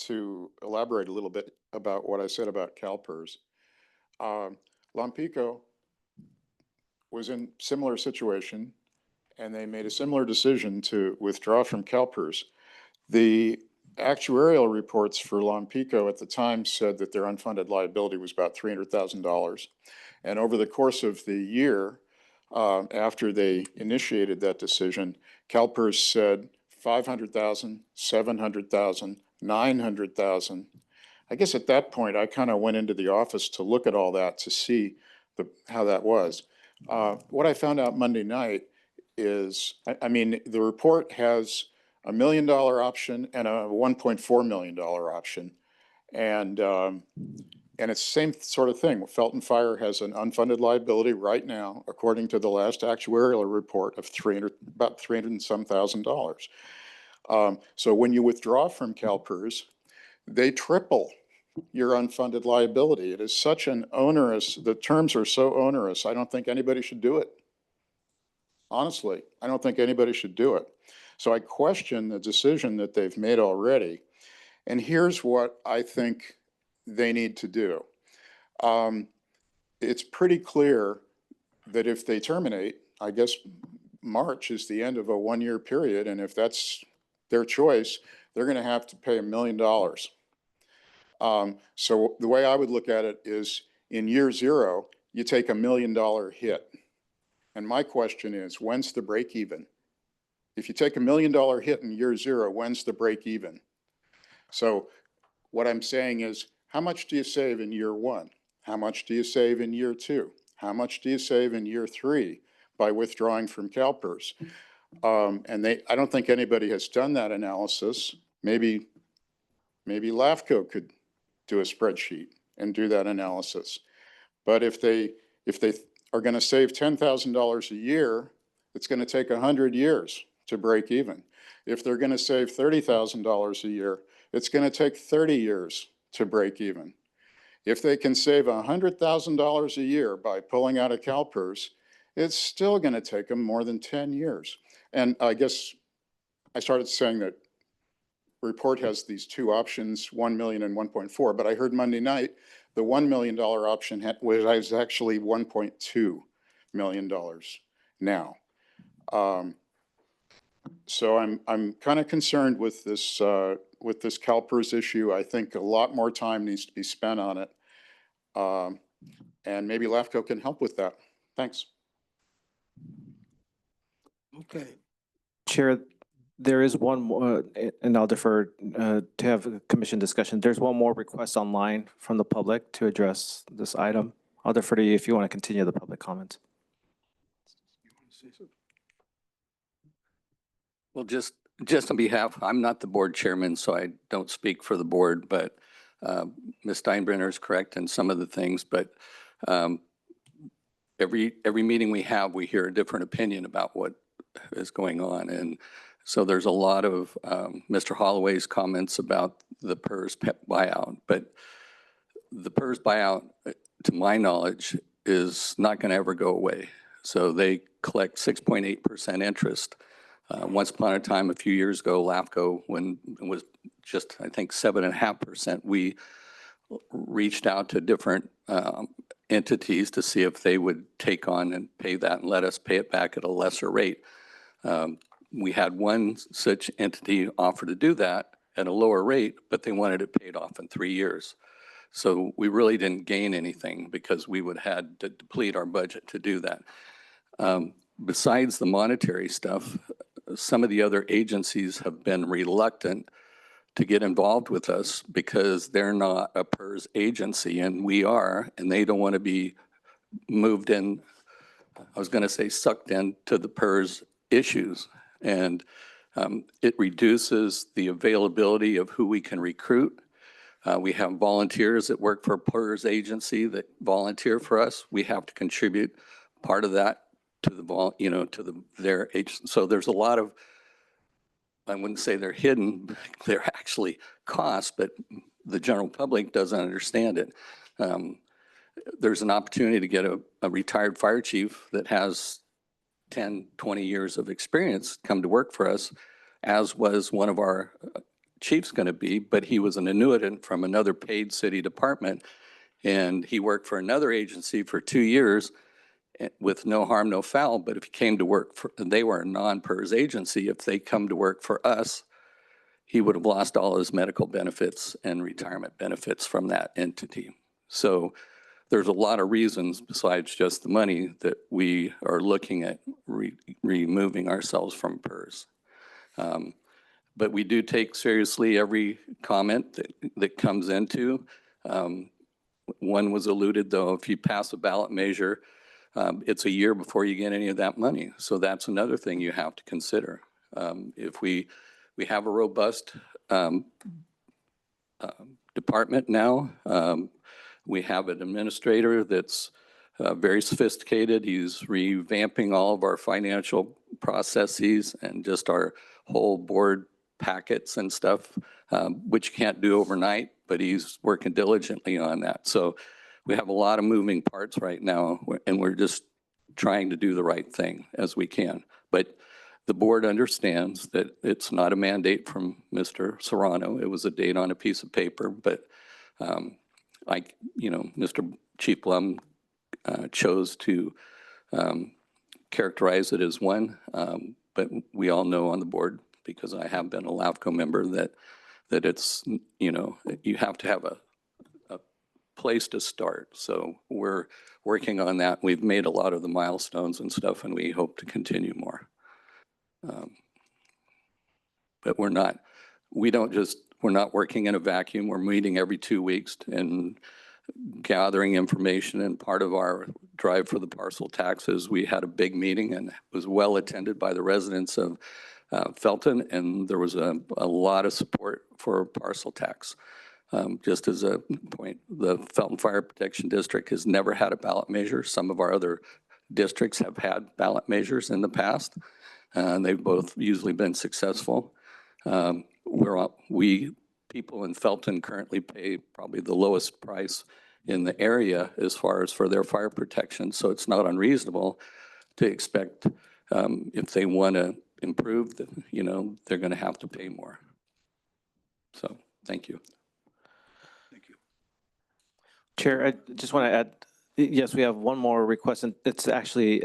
[SPEAKER 8] To elaborate a little bit about what I said about CalPERS. Lompico was in similar situation and they made a similar decision to withdraw from CalPERS. The actuarial reports for Lompico at the time said that their unfunded liability was about $300,000. And over the course of the year, after they initiated that decision, CalPERS said 500,000, 700,000, 900,000. I guess at that point, I kind of went into the office to look at all that to see how that was. What I found out Monday night is, I mean, the report has $1 million option and a $1.4 million option. And it's the same sort of thing. Felton Fire has an unfunded liability right now, according to the last actuarial report, of about $300 and some thousand. So when you withdraw from CalPERS, they triple your unfunded liability. It is such an onerous, the terms are so onerous, I don't think anybody should do it. Honestly, I don't think anybody should do it. So I question the decision that they've made already. And here's what I think they need to do. It's pretty clear that if they terminate, I guess March is the end of a one-year period, and if that's their choice, they're going to have to pay $1 million. So the way I would look at it is, in year zero, you take $1 million hit. And my question is, when's the break even? If you take $1 million hit in year zero, when's the break even? So what I'm saying is, how much do you save in year one? How much do you save in year two? How much do you save in year three by withdrawing from CalPERS? And I don't think anybody has done that analysis. Maybe LAFCO could do a spreadsheet and do that analysis. But if they are going to save $10,000 a year, it's going to take 100 years to break even. If they're going to save $30,000 a year, it's going to take 30 years to break even. If they can save $100,000 a year by pulling out of CalPERS, it's still going to take them more than 10 years. And I guess I started saying that report has these two options, 1 million and 1.4, but I heard Monday night the $1 million option was actually $1.2 million now. So I'm kind of concerned with this CalPERS issue. I think a lot more time needs to be spent on it. And maybe LAFCO can help with that. Thanks.
[SPEAKER 1] Okay.
[SPEAKER 5] Chair, there is one more, and I'll defer to have a commission discussion. There's one more request online from the public to address this item. I'll defer to you if you want to continue the public comments.
[SPEAKER 3] Well, just on behalf, I'm not the board chairman, so I don't speak for the board, but Ms. Steinbrenner is correct in some of the things, but every meeting we have, we hear a different opinion about what is going on. And so there's a lot of Mr. Holloway's comments about the PERS buyout, but the PERS buyout, to my knowledge, is not going to ever go away. So they collect 6.8% interest. Once upon a time, a few years ago, LAFCO, when it was just, I think, 7.5%, we reached out to different entities to see if they would take on and pay that and let us pay it back at a lesser rate. We had one such entity offer to do that at a lower rate, but they wanted it paid off in 3 years. So we really didn't gain anything because we would have had to deplete our budget to do that. Besides the monetary stuff, some of the other agencies have been reluctant to get involved with us because they're not a PERS agency and we are, and they don't want to be moved in, I was going to say sucked into the PERS issues. And it reduces the availability of who we can recruit. We have volunteers that work for a PERS agency that volunteer for us. We have to contribute part of that to the their agency. So there's a lot of, I wouldn't say they're hidden, they're actually costs, but the general public doesn't understand it. There's an opportunity to get a retired fire chief that has 10, 20 years of experience come to work for us, as was one of our chiefs going to be, but he was an annuitant from another paid city department, and he worked for another agency for 2 years with no harm, no foul. But if he came to work for, they were a non-PERS agency, if they come to work for us, he would have lost all his medical benefits and retirement benefits from that entity. So there's a lot of reasons besides just the money that we are looking at removing ourselves from PERS. But we do take seriously every comment that comes into. One was alluded, though, if you pass a ballot measure, it's a year before you get any of that money. So that's another thing you have to consider. If we have a robust department now. We have an administrator that's very sophisticated. He's revamping all of our financial processes and just our whole board packets and stuff, which you can't do overnight, but he's working diligently on that. So we have a lot of moving parts right now, and we're just trying to do the right thing as we can. But the board understands that it's not a mandate from Mr. Serrano. It was a date on a piece of paper, but Mr. Chief Blum chose to characterize it as one, but we all know on the board, because I have been a LAFCO member, that it's, you have to have a place to start. So we're working on that. We've made a lot of the milestones and stuff, and we hope to continue more. But we're not working in a vacuum. We're meeting every 2 weeks and gathering information. And part of our drive for the parcel taxes, we had a big meeting and it was well attended by the residents of Felton. And there was a lot of support for parcel tax. Just as a point, the Felton Fire Protection District has never had a ballot measure. Some of our other districts have had ballot measures in the past. And they've both usually been successful. We people in Felton currently pay probably the lowest price in the area as far as for their fire protection. So it's not unreasonable to expect if they want to improve, they're going to have to pay more. So thank you. Thank you.
[SPEAKER 5] Chair, I just want to add, yes, we have one more request, and it's actually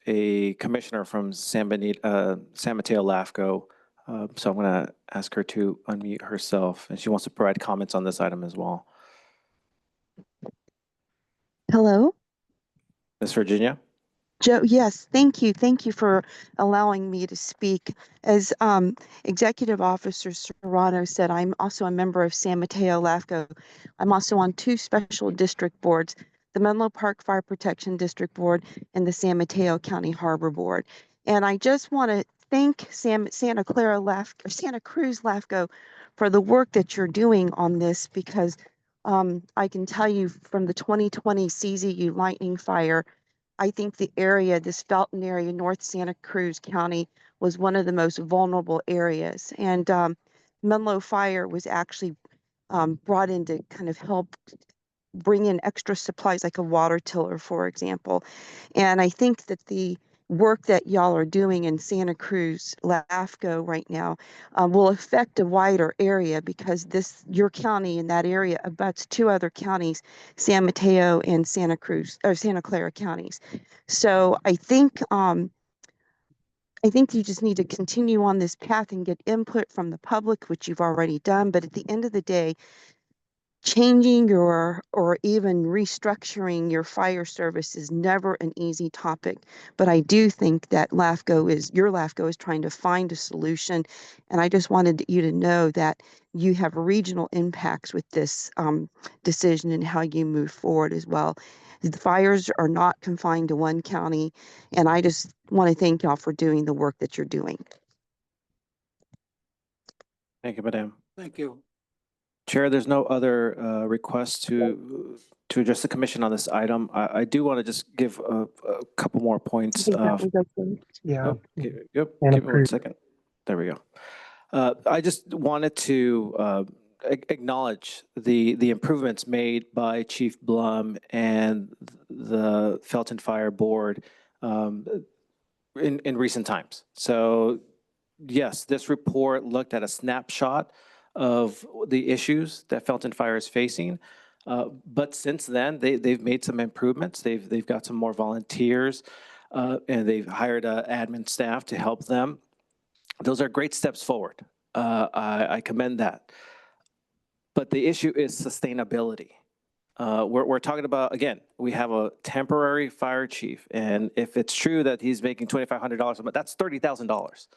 [SPEAKER 5] a commissioner from San Mateo LAFCO. So I'm going to ask her to unmute herself, and she wants to provide comments on this item as well.
[SPEAKER 12] Hello?
[SPEAKER 5] Ms. Virginia?
[SPEAKER 12] Joe, yes, thank you. Thank you for allowing me to speak. As Executive Officer Serrano said, I'm also a member of San Mateo LAFCO. I'm also on 2 special district boards, the Menlo Park Fire Protection District Board and the San Mateo County Harbor Board. And I just want to thank Santa Cruz LAFCO for the work that you're doing on this, because I can tell you from the 2020 CZU lightning fire, I think the area, this Felton area, North Santa Cruz County, was one of the most vulnerable areas. And Menlo Fire was actually brought in to kind of help bring in extra supplies, like a water tiller, for example. And I think that the work that y'all are doing in Santa Cruz LAFCO right now will affect a wider area, because your county in that area abuts 2 other counties, San Mateo and Santa Clara counties. So I think you just need to continue on this path and get input from the public, which you've already done. But at the end of the day, changing or even restructuring your fire service is never an easy topic. But I do think that your LAFCO is trying to find a solution. And I just wanted you to know that you have regional impacts with this decision and how you move forward as well. The fires are not confined to one county. And I just want to thank y'all for doing the work that you're doing.
[SPEAKER 5] Thank you, Madam.
[SPEAKER 1] Thank you.
[SPEAKER 5] Chair, there's no other requests to address the commission on this item. I do want to just give a couple more points.
[SPEAKER 13] Yeah.
[SPEAKER 5] Yep, give me 1 second. There we go. I just wanted to acknowledge the improvements made by Chief Blum and the Felton Fire Board in recent times. So yes, this report looked at a snapshot of the issues that Felton Fire is facing. But since then, they've made some improvements. They've got some more volunteers, and they've hired admin staff to help them. Those are great steps forward. I commend that. But the issue is sustainability. We're talking about, again, we have a temporary fire chief, and if it's true that he's making $2,500 a month, that's $30,000.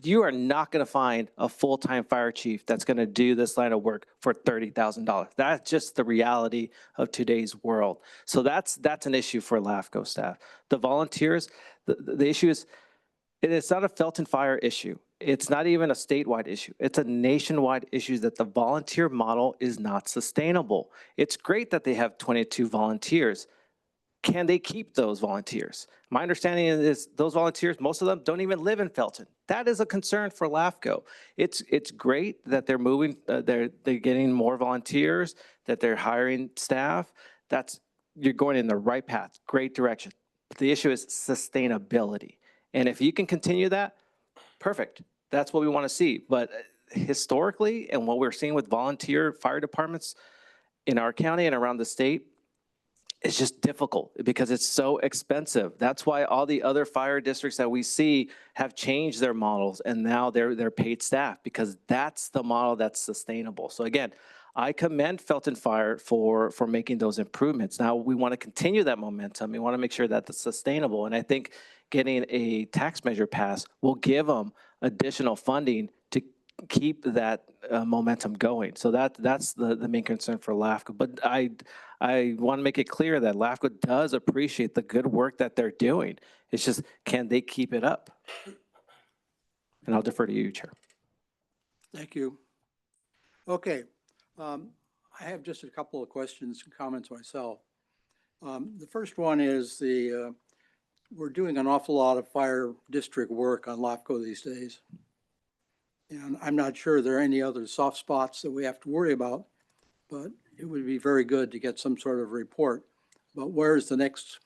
[SPEAKER 5] You are not going to find a full-time fire chief that's going to do this line of work for $30,000. That's just the reality of today's world. So that's an issue for LAFCO staff. The volunteers, the issue is, it's not a Felton fire issue. It's not even a statewide issue. It's a nationwide issue that the volunteer model is not sustainable. It's great that they have 22 volunteers. Can they keep those volunteers? My understanding is those volunteers, most of them don't even live in Felton. That is a concern for LAFCO. It's great that they're moving, they're getting more volunteers, that they're hiring staff. You're going in the right path, great direction. But the issue is sustainability. And if you can continue that, perfect. That's what we want to see. But historically, and what we're seeing with volunteer fire departments in our county and around the state, it's just difficult because it's so expensive. That's why all the other fire districts that we see have changed their models, and now they're paid staff, because that's the model that's sustainable. So again, I commend Felton Fire for making those improvements. Now we want to continue that momentum. We want to make sure that it's sustainable. And I think getting a tax measure passed will give them additional funding to keep that momentum going. So that's the main concern for LAFCO. But I want to make it clear that LAFCO does appreciate the good work that they're doing. It's just, can they keep it up? And I'll defer to you, Chair.
[SPEAKER 1] Thank you. Okay. I have just a couple of questions and comments myself. The first one is we're doing an awful lot of fire district work on LAFCO these days. And I'm not sure there are any other soft spots that we have to worry about, but it would be very good to get some sort of report about where is the next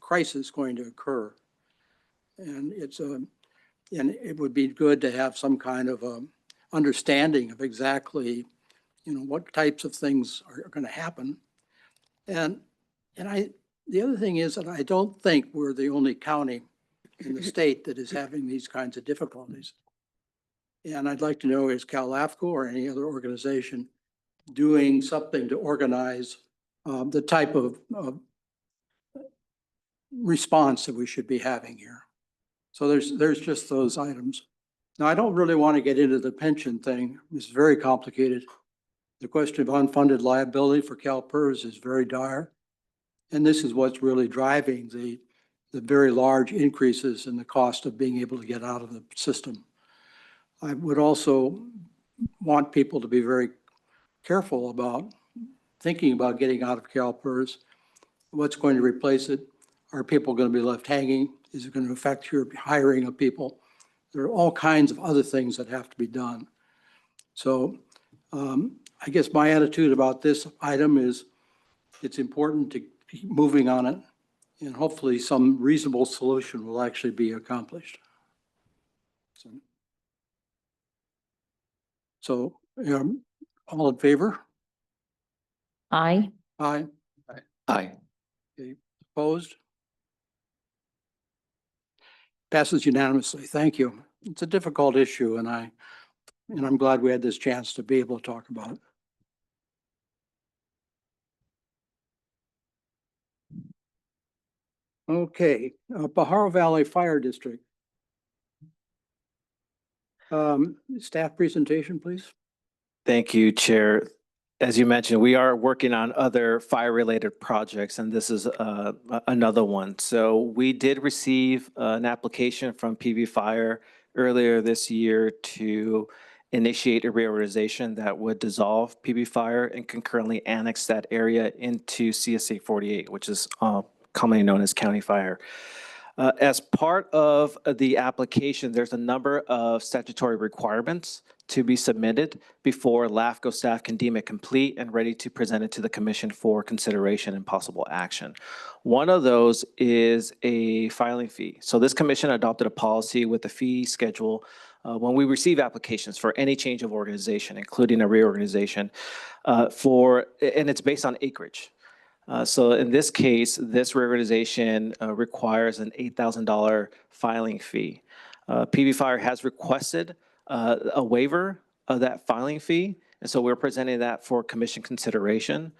[SPEAKER 1] crisis going to occur. And and it would be good to have some kind of understanding of exactly, what types of things are going to happen. And the other thing is that I don't think we're the only county in the state that is having these kinds of difficulties. And I'd like to know, is Cal LAFCO or any other organization doing something to organize the type of response that we should be having here? So there's just those items. Now, I don't really want to get into the pension thing. It's very complicated. The question of unfunded liability for CalPERS is very dire. And this is what's really driving the very large increases in the cost of being able to get out of the system. I would also want people to be very careful about thinking about getting out of CalPERS. What's going to replace it? Are people going to be left hanging? Is it going to affect your hiring of people? There are all kinds of other things that have to be done. So I guess my attitude about this item is it's important to keep moving on it, and hopefully some reasonable solution will actually be accomplished. So all in favor?
[SPEAKER 4] Aye.
[SPEAKER 1] Aye.
[SPEAKER 3] Aye.
[SPEAKER 1] Okay. Opposed? Passes unanimously. Thank you. It's a difficult issue, and I'm glad we had this chance to be able to talk about it. Okay, Pajaro Valley Fire District. Staff presentation, please.
[SPEAKER 5] Thank you, Chair. As you mentioned, we are working on other fire-related projects, and this is another one. So we did receive an application from PV Fire earlier this year to initiate a reorganization that would dissolve PV Fire and concurrently annex that area into CSA 48, which is commonly known as County Fire. As part of the application, there's a number of statutory requirements to be submitted before LAFCO staff can deem it complete and ready to present it to the commission for consideration and possible action. One of those is a filing fee. So this commission adopted a policy with a fee schedule when we receive applications for any change of organization, including a reorganization, and it's based on acreage. So in this case, this reorganization requires an $8,000 filing fee. PV Fire has requested a waiver of that filing fee, and so we're presenting that for commission consideration.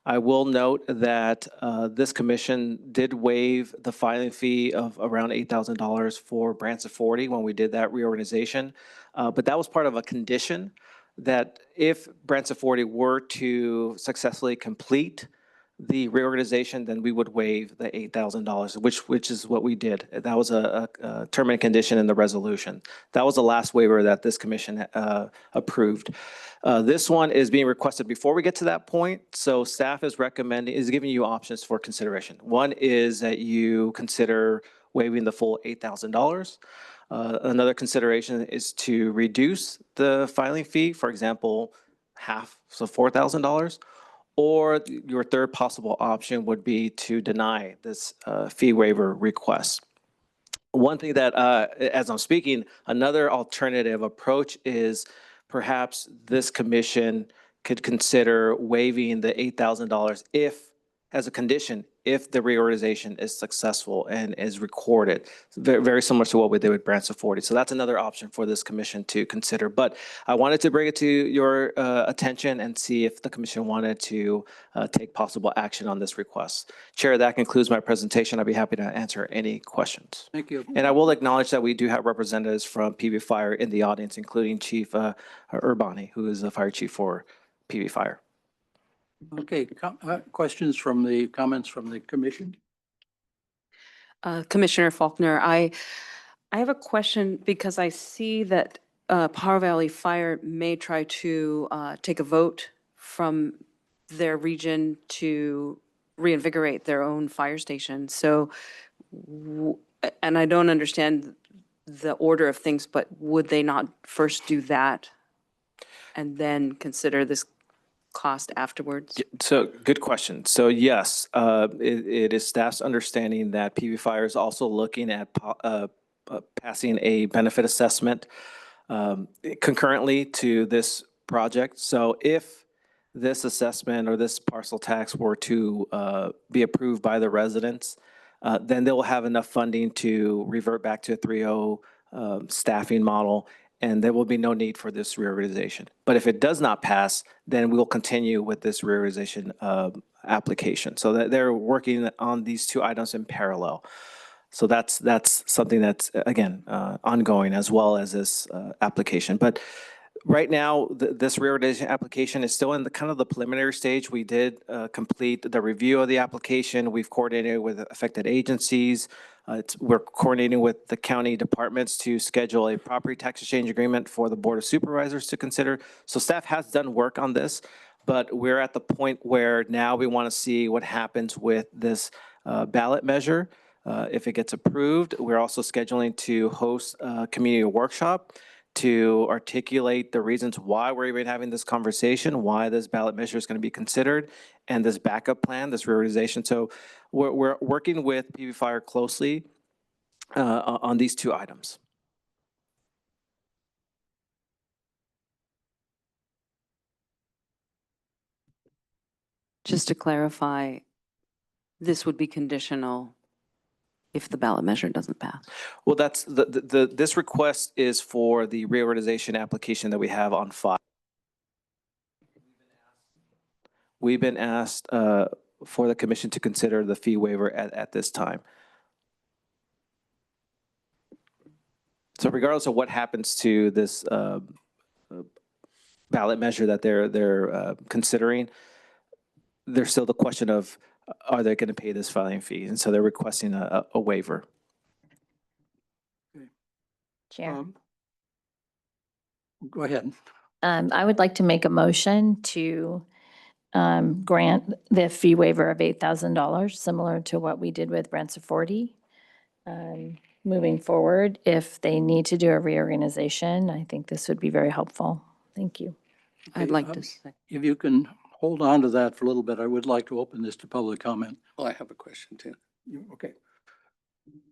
[SPEAKER 5] I will note that this commission did waive the filing fee of around $8,000 for Branson 40 when we did that reorganization. But that was part of a condition that if Branson 40 were to successfully complete the reorganization, then we would waive the $8,000, which is what we did. That was a term and condition in the resolution. That was the last waiver that this commission approved. This one is being requested before we get to that point. So staff is giving you options for consideration. One is that you consider waiving the full $8,000. Another consideration is to reduce the filing fee, for example, half, so $4,000. Or your third possible option would be to deny this fee waiver request. One thing that, as I'm speaking, another alternative approach is perhaps this commission could consider waiving the $8,000 if, as a condition, if the reorganization is successful and is recorded. Very, very similar to what we did with Branson 40. So that's another option for this commission to consider. But I wanted to bring it to your attention and see if the commission wanted to take possible action on this request. Chair, that concludes my presentation. I'd be happy to answer any questions.
[SPEAKER 1] Thank you.
[SPEAKER 5] And I will acknowledge that we do have representatives from PV Fire in the audience, including Chief Urbani, who is the fire chief for PV Fire.
[SPEAKER 1] Okay, comments from the commission?
[SPEAKER 6] Commissioner Faulkner, I have a question because I see that Powder Valley Fire may try to take a vote from their region to reinvigorate their own fire station. So, and I don't understand the order of things, but would they not first do that and then consider this cost afterwards?
[SPEAKER 5] So good question. So yes, it is staff's understanding that PV Fire is also looking at passing a benefit assessment concurrently to this project. So if this assessment or this parcel tax were to be approved by the residents, then they will have enough funding to revert back to a 3.0 staffing model, and there will be no need for this reorganization. But if it does not pass, then we will continue with this reorganization application. So that they're working on these two items in parallel. So that's something that's, again, ongoing as well as this application. But right now, this reorganization application is still in the kind of the preliminary stage. We did complete the review of the application. We've coordinated with affected agencies. We're coordinating with the county departments to schedule a property tax exchange agreement for the Board of Supervisors to consider. So staff has done work on this, but we're at the point where now we want to see what happens with this ballot measure. If it gets approved, we're also scheduling to host a community workshop to articulate the reasons why we're even having this conversation, why this ballot measure is going to be considered, and this backup plan, this reorganization. So we're working with PV Fire closely on these two items.
[SPEAKER 6] Just to clarify, this would be conditional if the ballot measure doesn't pass.
[SPEAKER 5] Well, that's this request is for the reorganization application that we have on file. We've been asked for the commission to consider the fee waiver at this time. So regardless of what happens to this ballot measure that they're considering, there's still the question of, are they going to pay this filing fee? And so they're requesting a waiver.
[SPEAKER 4] Chair.
[SPEAKER 1] Go ahead.
[SPEAKER 4] I would like to make a motion to grant the fee waiver of $8,000, similar to what we did with Branson 40. Moving forward, if they need to do a reorganization, I think this would be very helpful. Thank you.
[SPEAKER 6] I'd like to say.
[SPEAKER 1] If you can hold on to that for a little bit, I would like to open this to public comment.
[SPEAKER 3] Well, I have a question too.
[SPEAKER 1] Okay.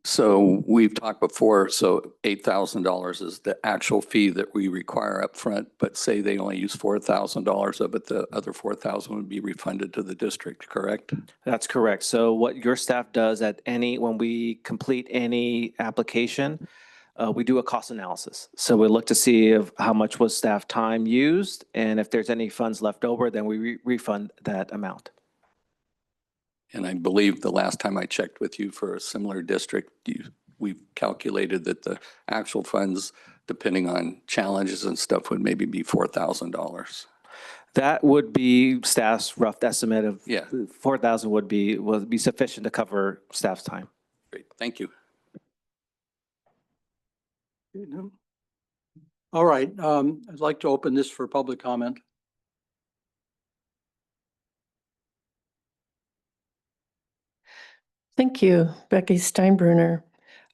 [SPEAKER 3] So we've talked before, so $8,000 is the actual fee that we require up front. But say they only use $4,000 of it, the other $4,000 would be refunded to the district, correct?
[SPEAKER 5] That's correct. So what your staff does when we complete any application, we do a cost analysis. So we look to see how much was staff time used, and if there's any funds left over, then we refund that amount.
[SPEAKER 3] And I believe the last time I checked with you for a similar district, we've calculated that the actual funds, depending on challenges and stuff, would maybe be $4,000.
[SPEAKER 5] That would be staff's rough estimate of
[SPEAKER 3] Yeah.
[SPEAKER 5] 4,000 would be sufficient to cover staff's time.
[SPEAKER 3] Great, thank you.
[SPEAKER 1] All right, I'd like to open this for public comment.
[SPEAKER 10] Thank you, Becky Steinbruner.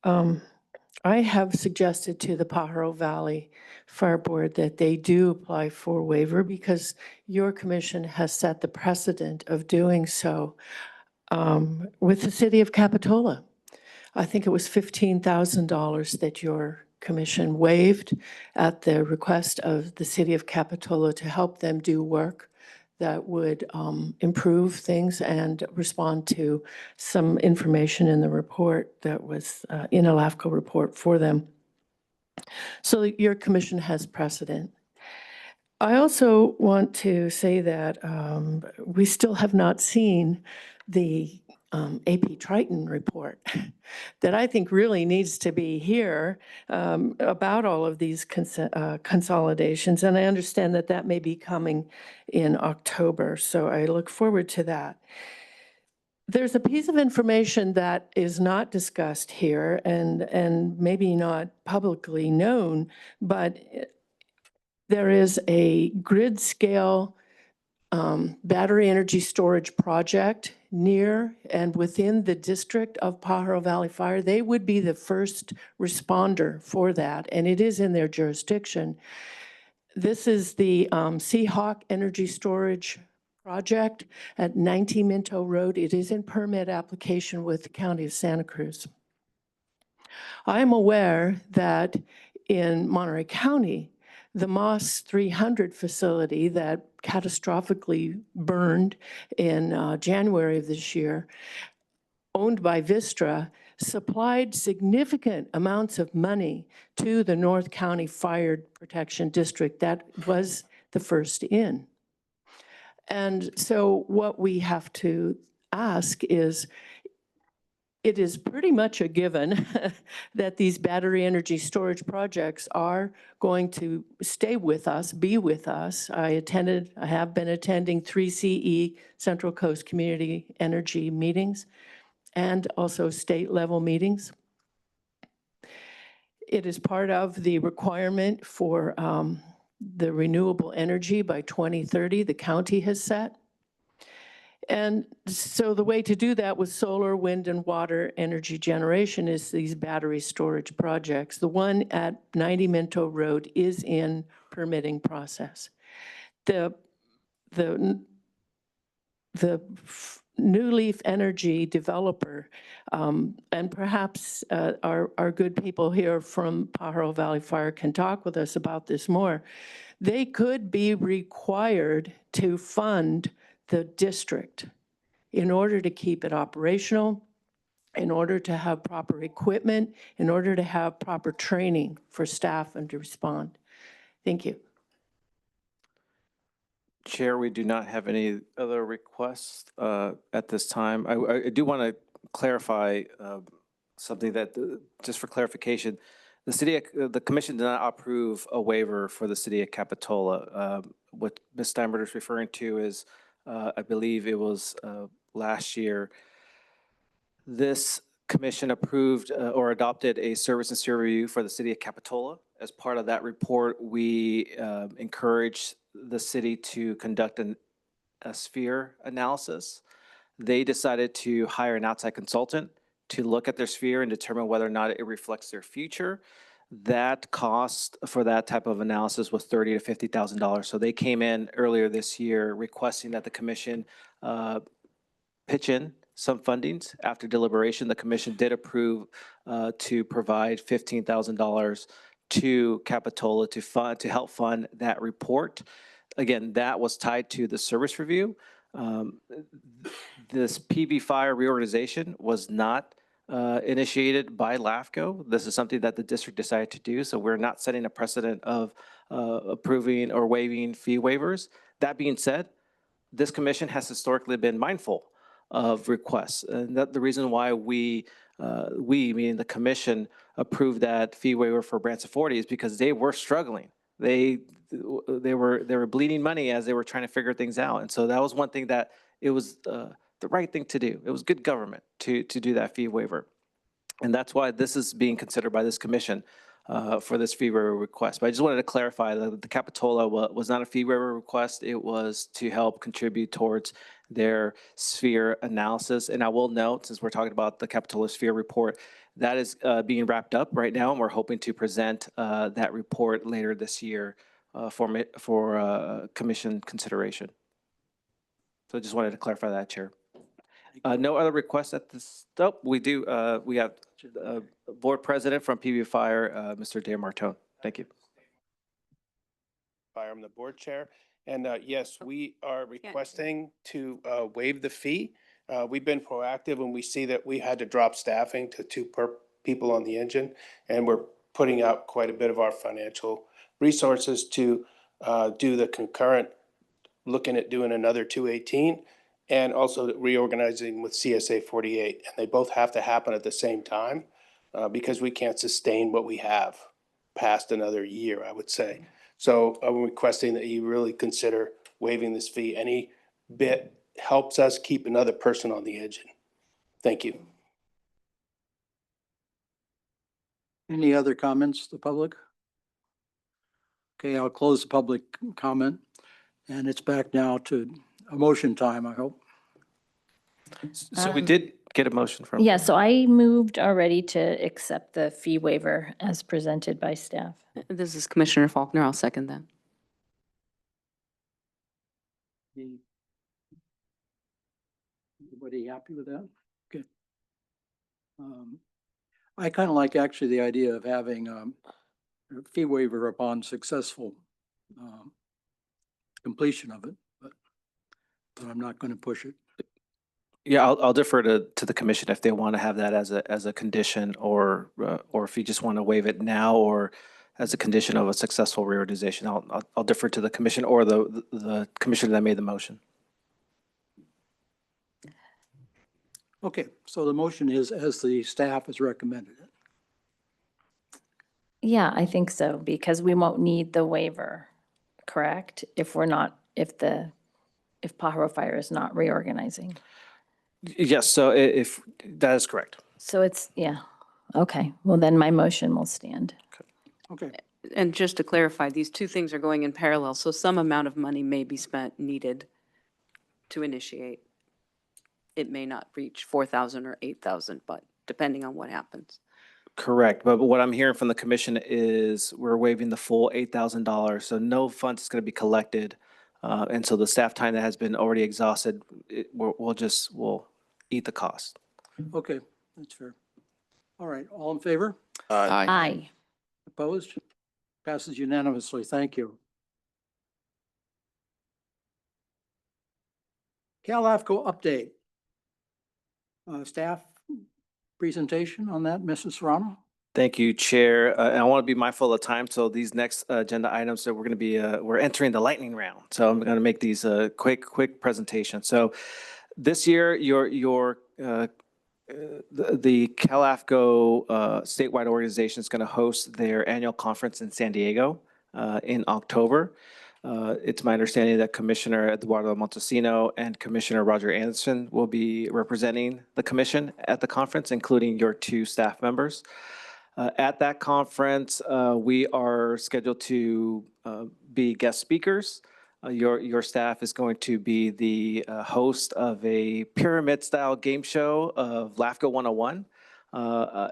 [SPEAKER 10] I have suggested to the Pajaro Valley Fire Board that they do apply for waiver because your commission has set the precedent of doing so with the city of Capitola. I think it was $15,000 that your commission waived at the request of the city of Capitola to help them do work that would improve things and respond to some information in the report that was in a LAFCO report for them. So your commission has precedent. I also want to say that we still have not seen the AP Triton report that I think really needs to be here about all of these consolidations. And I understand that that may be coming in October, so I look forward to that. There's a piece of information that is not discussed here and maybe not publicly known, but there is a grid scale battery energy storage project near and within the district of Pajaro Valley Fire. They would be the first responder for that, and it is in their jurisdiction. This is the Seahawk Energy Storage Project at 90 Minto Road. It is in permit application with the County of Santa Cruz. I am aware that in Monterey County, the Moss 300 facility that catastrophically burned in January of this year, owned by Vistra, supplied significant amounts of money to the North County Fire Protection District. That was the first in. And so what we have to ask is, it is pretty much a given that these battery energy storage projects are going to stay with us, be with us. I have been attending 3 CE, Central Coast Community Energy meetings, and also state level meetings. It is part of the requirement for the renewable energy by 2030 the county has set. And so the way to do that with solar, wind, and water energy generation is these battery storage projects. The one at 90 Minto Road is in permitting process. The New Leaf Energy developer, and perhaps our good people here from Pajaro Valley Fire can talk with us about this more. They could be required to fund the district in order to keep it operational, in order to have proper equipment, in order to have proper training for staff and to respond. Thank you.
[SPEAKER 5] Chair, we do not have any other requests at this time. I do want to clarify something that, just for clarification, the commission did not approve a waiver for the city of Capitola. What Ms. Steinberg is referring to is, I believe it was last year, this commission approved or adopted a service and sewer review for the city of Capitola. As part of that report, we encouraged the city to conduct a sphere analysis. They decided to hire an outside consultant to look at their sphere and determine whether or not it reflects their future. That cost for that type of analysis was $30,000 to $50,000. So they came in earlier this year requesting that the commission pitch in some fundings. After deliberation, the commission did approve to provide $15,000 to Capitola to help fund that report. Again, that was tied to the service review. This PB Fire reorganization was not initiated by LAFCO. This is something that the district decided to do, so we're not setting a precedent of approving or waiving fee waivers. That being said, this commission has historically been mindful of requests. And that the reason why we meaning the commission, approved that fee waiver for Branson 40 is because they were struggling. They were bleeding money as they were trying to figure things out. And so that was one thing that it was the right thing to do. It was good government to do that fee waiver. And that's why this is being considered by this commission for this fee waiver request. But I just wanted to clarify that the Capitola was not a fee waiver request. It was to help contribute towards their sphere analysis. And I will note, since we're talking about the Capitola sphere report, that is being wrapped up right now, and we're hoping to present that report later this year for commission consideration. So I just wanted to clarify that, Chair. No other requests at this. Oh, we do. We have Board President from PB Fire, Mr. Dan Martone. Thank you.
[SPEAKER 14] I'm the board chair. And yes, we are requesting to waive the fee. We've been proactive when we see that we had to drop staffing to 2 people on the engine. And we're putting out quite a bit of our financial resources to do the concurrent, looking at doing another 218. And also reorganizing with CSA 48. And they both have to happen at the same time because we can't sustain what we have past another year, I would say. So I'm requesting that you really consider waiving this fee. Any bit helps us keep another person on the engine. Thank you.
[SPEAKER 1] Any other comments, the public? Okay, I'll close the public comment, and it's back now to a motion time, I hope.
[SPEAKER 5] So we did get a motion from.
[SPEAKER 4] Yeah, so I moved already to accept the fee waiver as presented by staff.
[SPEAKER 6] This is Commissioner Faulkner. I'll second that.
[SPEAKER 1] Everybody happy with that? Okay. I kind of like actually the idea of having a fee waiver upon successful completion of it, but I'm not going to push it.
[SPEAKER 5] Yeah, I'll defer to the commission if they want to have that as a condition, or if you just want to waive it now, or as a condition of a successful reorganization. I'll defer to the commission or the commissioner that made the motion.
[SPEAKER 1] Okay, so the motion is as the staff has recommended it.
[SPEAKER 4] Yeah, I think so, because we won't need the waiver, correct? If Pajaro Fire is not reorganizing.
[SPEAKER 5] Yes, so if that is correct.
[SPEAKER 4] So it's, yeah, okay. Well, then my motion will stand.
[SPEAKER 1] Okay.
[SPEAKER 6] And just to clarify, these 2 things are going in parallel, so some amount of money may be needed to initiate. It may not reach 4,000 or 8,000, but depending on what happens.
[SPEAKER 5] Correct, but what I'm hearing from the commission is we're waiving the full $8,000, so no funds is going to be collected. And so the staff time that has been already exhausted, we'll eat the cost.
[SPEAKER 1] Okay, that's fair. All right, all in favor?
[SPEAKER 4] Aye.
[SPEAKER 1] Opposed? Passes unanimously. Thank you. LAFCO update. Staff presentation on that, Mrs. Serrano?
[SPEAKER 5] Thank you, Chair. And I want to be mindful of time. So these next agenda items, so we're going to be, we're entering the lightning round. So I'm going to make these quick presentations. So this year, the LAFCO statewide organization is going to host their annual conference in San Diego in October. It's my understanding that Commissioner Eduardo Montesino and Commissioner Roger Anderson will be representing the commission at the conference, including your 2 staff members. At that conference, we are scheduled to be guest speakers. Your staff is going to be the host of a pyramid-style game show of LAFCO 101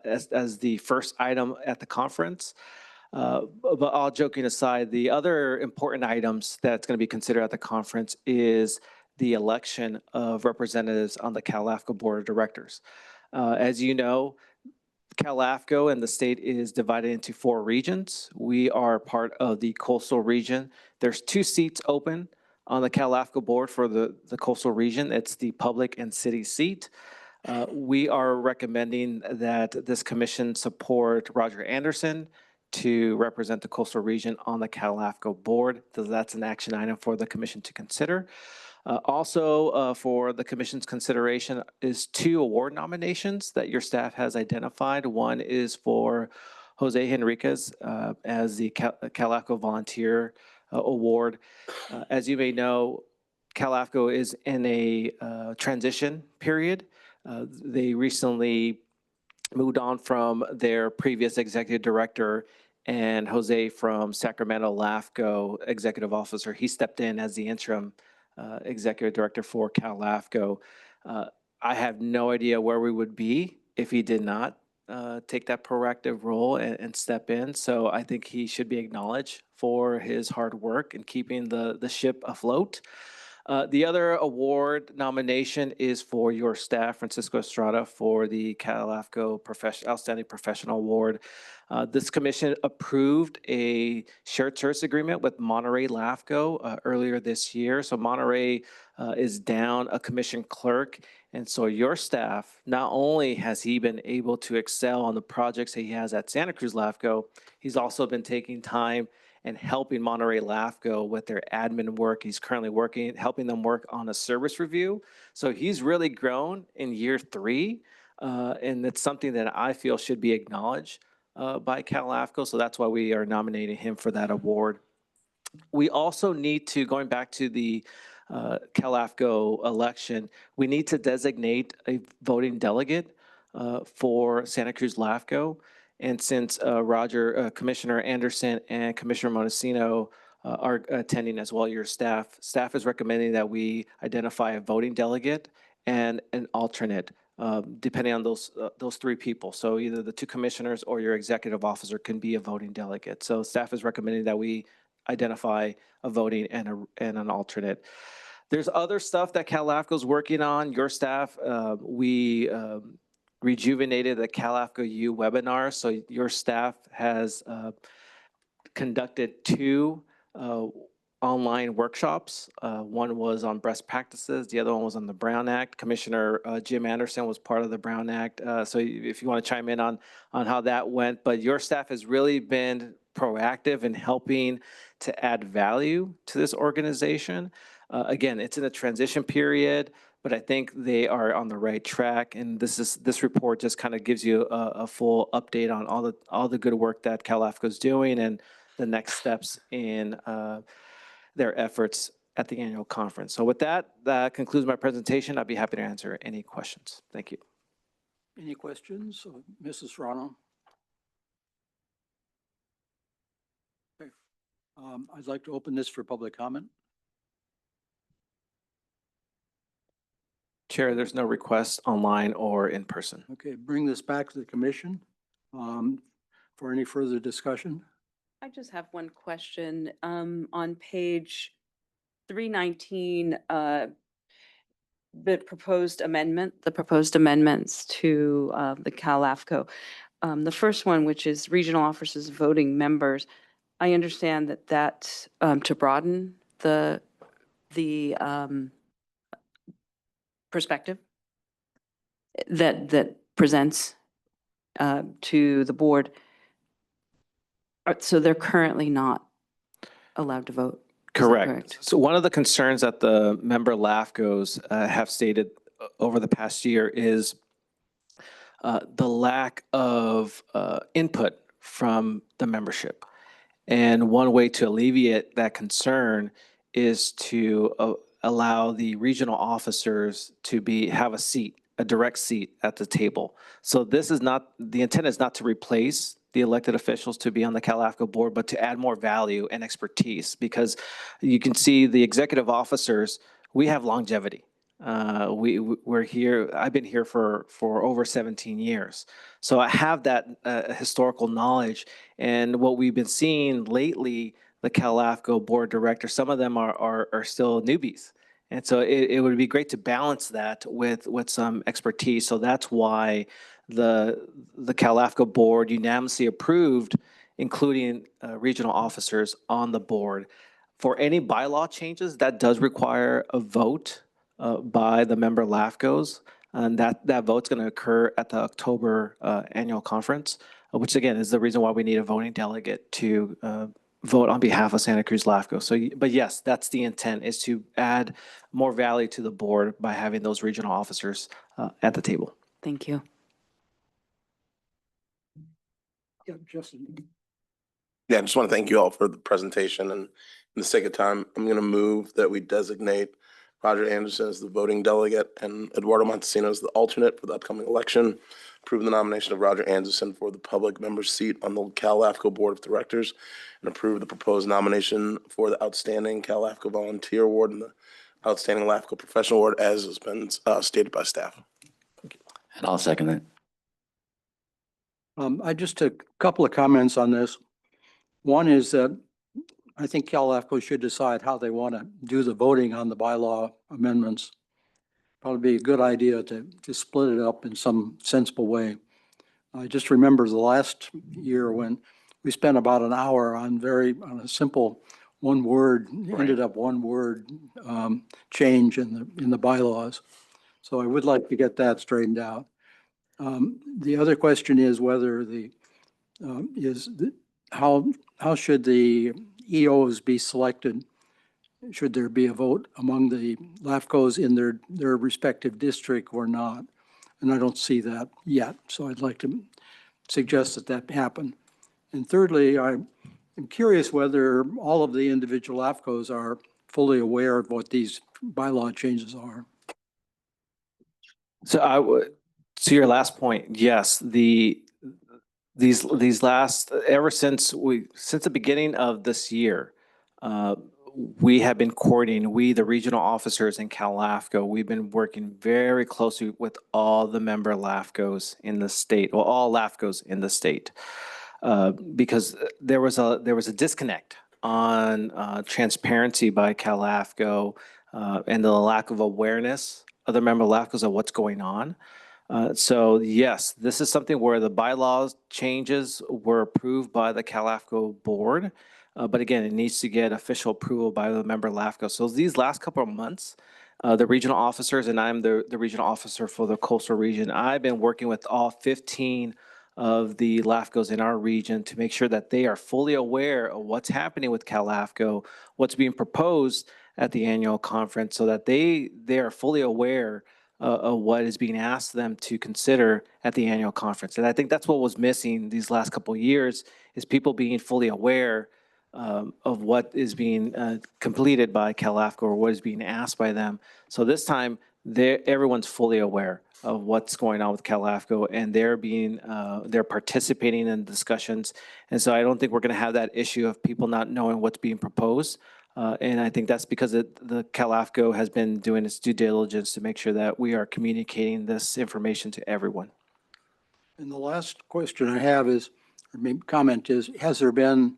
[SPEAKER 5] as the first item at the conference. But all joking aside, the other important items that's going to be considered at the conference is the election of representatives on the LAFCO Board of Directors. As you know, LAFCO and the state is divided into 4 regions. We are part of the coastal region. There's 2 seats open on the LAFCO board for the coastal region. It's the public and city seat. We are recommending that this commission support Roger Anderson to represent the coastal region on the LAFCO board. So that's an action item for the commission to consider. Also, for the commission's consideration is 2 award nominations that your staff has identified. One is for Jose Henriquez as the CalAFCO Volunteer Award. As you may know, CalAFCO is in a transition period. They recently moved on from their previous executive director, and Jose from Sacramento LAFCO executive officer. He stepped in as the interim executive director for CalAFCO. I have no idea where we would be if he did not take that proactive role and step in. So I think he should be acknowledged for his hard work in keeping the ship afloat. The other award nomination is for your staff, Francisco Estrada, for the CalAFCO Outstanding Professional Award. This commission approved a shared service agreement with Monterey LAFCO earlier this year. So Monterey is down a commission clerk. And so your staff, not only has he been able to excel on the projects that he has at Santa Cruz LAFCO, he's also been taking time and helping Monterey LAFCO with their admin work. He's currently helping them work on a service review. So he's really grown in year 3, and it's something that I feel should be acknowledged by CalAFCO. So that's why we are nominating him for that award. We also need to, going back to the CalAFCO election, we need to designate a voting delegate for Santa Cruz LAFCO. And since Commissioner Anderson and Commissioner Montesino are attending as well, your staff is recommending that we identify a voting delegate and an alternate, depending on those 3 people. So either the 2 commissioners or your executive officer can be a voting delegate. So staff is recommending that we identify a voting and an alternate. There's other stuff that CalAFCO is working on. Your staff, we rejuvenated the CalAFCO U webinar. So your staff has conducted 2 online workshops. One was on best practices. The other one was on the Brown Act. Commissioner Jim Anderson was part of the Brown Act. So if you want to chime in on how that went, but your staff has really been proactive in helping to add value to this organization. Again, it's in a transition period, but I think they are on the right track. And this report just kind of gives you a full update on all the good work that CalAFCO is doing and the next steps in their efforts at the annual conference. So with that, that concludes my presentation. I'd be happy to answer any questions. Thank you.
[SPEAKER 1] Any questions of Mrs. Serrano? Okay. I'd like to open this for public comment.
[SPEAKER 5] Chair, there's no request online or in person.
[SPEAKER 1] Okay, bring this back to the commission for any further discussion.
[SPEAKER 6] I just have one question. On page 319, the proposed amendments to the CalAFCO. The first one, which is regional officers voting members, I understand that to broaden the perspective that presents to the board. So they're currently not allowed to vote.
[SPEAKER 5] Correct. So one of the concerns that the member LAFCOs have stated over the past year is the lack of input from the membership. And one way to alleviate that concern is to allow the regional officers to have a direct seat at the table. So the intent is not to replace the elected officials to be on the CalAFCO board, but to add more value and expertise, because you can see the executive officers, we have longevity. We're here, I've been here for over 17 years. So I have that historical knowledge. And what we've been seeing lately, the CalAFCO board directors, some of them are still newbies. And so it would be great to balance that with some expertise. So that's why the CalAFCO board unanimously approved including regional officers on the board. For any bylaw changes, that does require a vote by the member LAFCOs, and that vote's going to occur at the October annual conference, which again is the reason why we need a voting delegate to vote on behalf of Santa Cruz LAFCO. So, but yes, that's the intent, is to add more value to the board by having those regional officers at the table.
[SPEAKER 6] Thank you.
[SPEAKER 1] Yeah, Justin.
[SPEAKER 11] Yeah, I just want to thank you all for the presentation, and in the sake of time, I'm going to move that we designate Roger Anderson as the voting delegate and Eduardo Montesino as the alternate for the upcoming election. Approve the nomination of Roger Anderson for the public member seat on the Cal LAFCO Board of Directors, and approve the proposed nomination for the outstanding Cal LAFCO Volunteer Award and the outstanding LAFCO Professional Award as has been stated by staff.
[SPEAKER 15] And I'll second that.
[SPEAKER 1] I just a couple of comments on this. One is that I think Cal LAFCO should decide how they want to do the voting on the bylaw amendments. Probably be a good idea to split it up in some sensible way. I just remember the last year when we spent about an hour on a simple one word, ended up one word change in the bylaws. So I would like to get that straightened out. The other question is whether how should the EOs be selected? Should there be a vote among the LAFCOs in their respective district or not? And I don't see that yet, so I'd like to suggest that happen. And thirdly, I'm curious whether all of the individual LAFCOs are fully aware of what these bylaw changes are.
[SPEAKER 5] So to your last point, yes, these last, ever since the beginning of this year, we have been coordinating, the regional officers in Cal LAFCO, we've been working very closely with all the member LAFCOs in the state, or all LAFCOs in the state, because there was a disconnect on transparency by Cal LAFCO and the lack of awareness of the member LAFCOs of what's going on. So yes, this is something where the bylaws changes were approved by the Cal LAFCO board. But again, it needs to get official approval by the member LAFCO. So these last couple of months, the regional officers, and I'm the regional officer for the coastal region, I've been working with all 15 of the LAFCOs in our region to make sure that they are fully aware of what's happening with Cal LAFCO, what's being proposed at the annual conference, so that they are fully aware of what is being asked them to consider at the annual conference. And I think that's what was missing these last couple of years, is people being fully aware of what is being completed by Cal LAFCO or what is being asked by them. So this time, everyone's fully aware of what's going on with Cal LAFCO, and they're participating in discussions. And so I don't think we're going to have that issue of people not knowing what's being proposed. And I think that's because the Cal LAFCO has been doing its due diligence to make sure that we are communicating this information to everyone.
[SPEAKER 1] And the last question I have is, or maybe comment is, has there been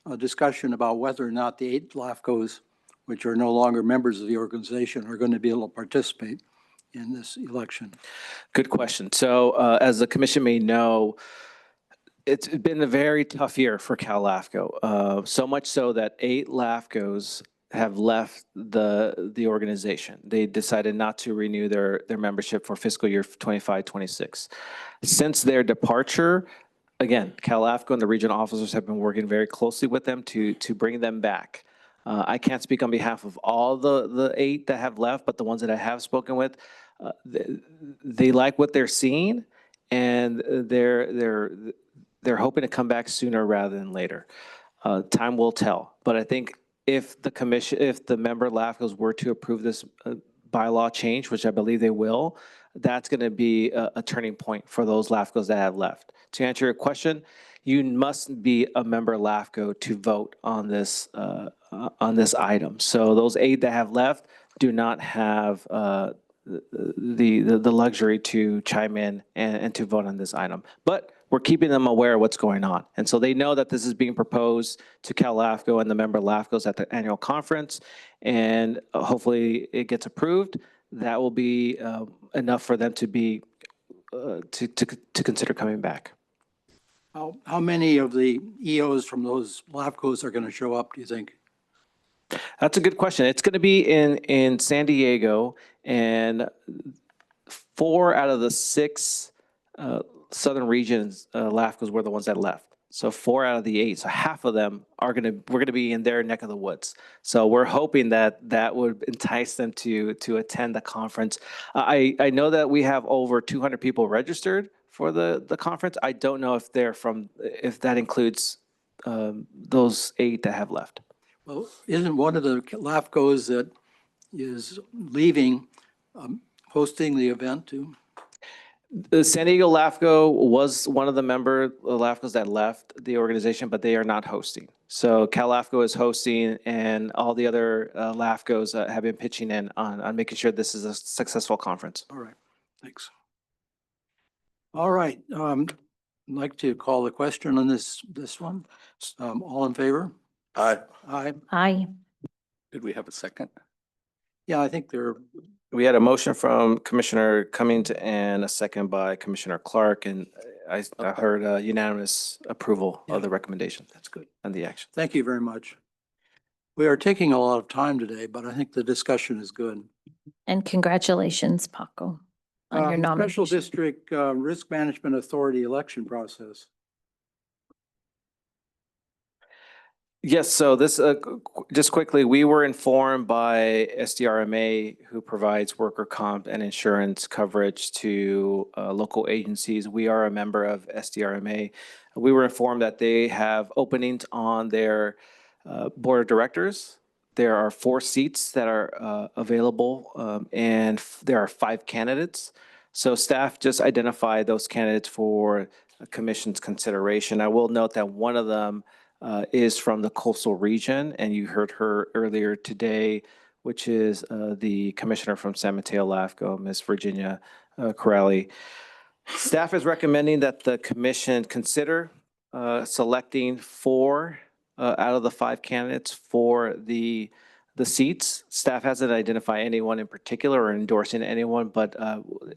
[SPEAKER 1] a discussion about whether or not the 8 LAFCOs, which are no longer members of the organization, are going to be able to participate in this election?
[SPEAKER 5] Good question. So as the commission may know, it's been a very tough year for Cal LAFCO, so much so that 8 LAFCOs have left the organization. They decided not to renew their membership for fiscal year 25-26. Since their departure, again, Cal LAFCO and the regional officers have been working very closely with them to bring them back. I can't speak on behalf of all the 8 that have left, but the ones that I have spoken with, they like what they're seeing, and they're hoping to come back sooner rather than later. Time will tell, but I think if the member LAFCOs were to approve this bylaw change, which I believe they will, that's going to be a turning point for those LAFCOs that have left. To answer your question, you must be a member LAFCO to vote on this item. So those 8 that have left do not have the luxury to chime in and to vote on this item. But we're keeping them aware of what's going on. And so they know that this is being proposed to Cal LAFCO and the member LAFCOs at the annual conference, and hopefully it gets approved. That will be enough for them to be to consider coming back.
[SPEAKER 1] How many of the EOs from those LAFCOs are going to show up, do you think?
[SPEAKER 5] That's a good question. It's going to be in San Diego, and 4 out of the 6 southern regions LAFCOs were the ones that left. So 4 out of the 8, so half of them we're going to be in their neck of the woods. So we're hoping that that would entice them to attend the conference. I know that we have over 200 people registered for the conference. I don't know if if that includes those 8 that have left.
[SPEAKER 1] Well, isn't one of the LAFCOs that is leaving hosting the event too?
[SPEAKER 5] The San Diego LAFCO was one of the LAFCOs that left the organization, but they are not hosting. So Cal LAFCO is hosting, and all the other LAFCOs have been pitching in on making sure this is a successful conference.
[SPEAKER 1] All right, thanks. All right, I'd like to call the question on this one. All in favor?
[SPEAKER 11] Aye.
[SPEAKER 1] Aye.
[SPEAKER 4] Aye.
[SPEAKER 3] Did we have a second?
[SPEAKER 1] Yeah, I think they're,
[SPEAKER 5] We had a motion from Commissioner Cummings and a second by Commissioner Clark, and I heard unanimous approval of the recommendation
[SPEAKER 1] that's good.
[SPEAKER 5] and the action.
[SPEAKER 1] Thank you very much. We are taking a lot of time today, but I think the discussion is good.
[SPEAKER 4] And congratulations, Paco, on your
[SPEAKER 1] Special
[SPEAKER 4] nomination.
[SPEAKER 1] District Risk Management Authority election process.
[SPEAKER 5] Yes, so this, just quickly, we were informed by SDRMA, who provides worker comp and insurance coverage to local agencies. We are a member of SDRMA. We were informed that they have openings on their board of directors. There are 4 seats that are available, and there are 5 candidates. So staff just identified those candidates for commission's consideration. I will note that one of them is from the coastal region, and you heard her earlier today, which is the commissioner from San Mateo LAFCO, Ms. Virginia Corrali. Staff is recommending that the commission consider selecting 4 out of the 5 candidates for the seats. Staff hasn't identified anyone in particular or endorsing anyone, but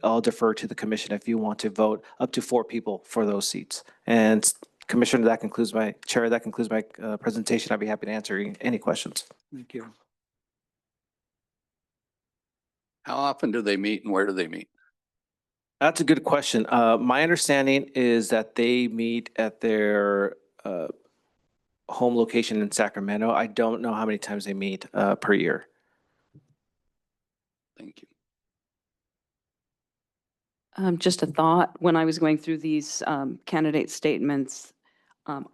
[SPEAKER 5] I'll defer to the commission if you want to vote up to 4 people for those seats. And Commissioner, that concludes my presentation. I'd be happy to answer any questions.
[SPEAKER 1] Thank you.
[SPEAKER 3] How often do they meet and where do they meet?
[SPEAKER 5] That's a good question. My understanding is that they meet at their home location in Sacramento. I don't know how many times they meet per year.
[SPEAKER 3] Thank you.
[SPEAKER 6] Just a thought, when I was going through these candidate statements,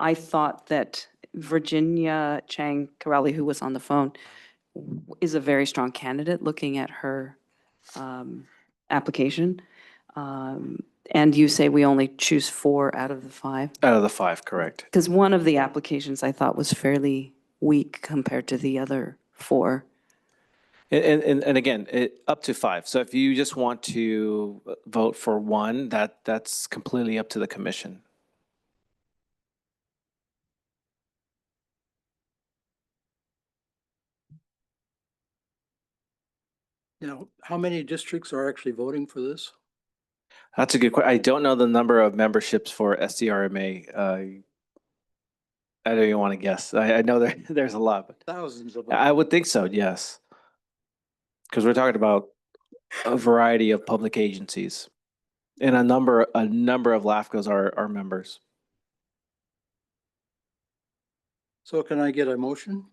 [SPEAKER 6] I thought that Virginia Chang Corrali, who was on the phone, is a very strong candidate looking at her application. And you say we only choose 4 out of the 5?
[SPEAKER 5] Out of the 5, correct.
[SPEAKER 6] Because one of the applications I thought was fairly weak compared to the other 4.
[SPEAKER 5] And again, up to 5. So if you just want to vote for one, that's completely up to the commission.
[SPEAKER 1] Now, how many districts are actually voting for this?
[SPEAKER 5] That's a good question. I don't know the number of memberships for SDRMA. I don't even want to guess. I know there's a lot, but
[SPEAKER 1] Thousands of them.
[SPEAKER 5] I would think so, yes. Because we're talking about a variety of public agencies. And a number of LAFCOs are members.
[SPEAKER 1] So can I get a motion?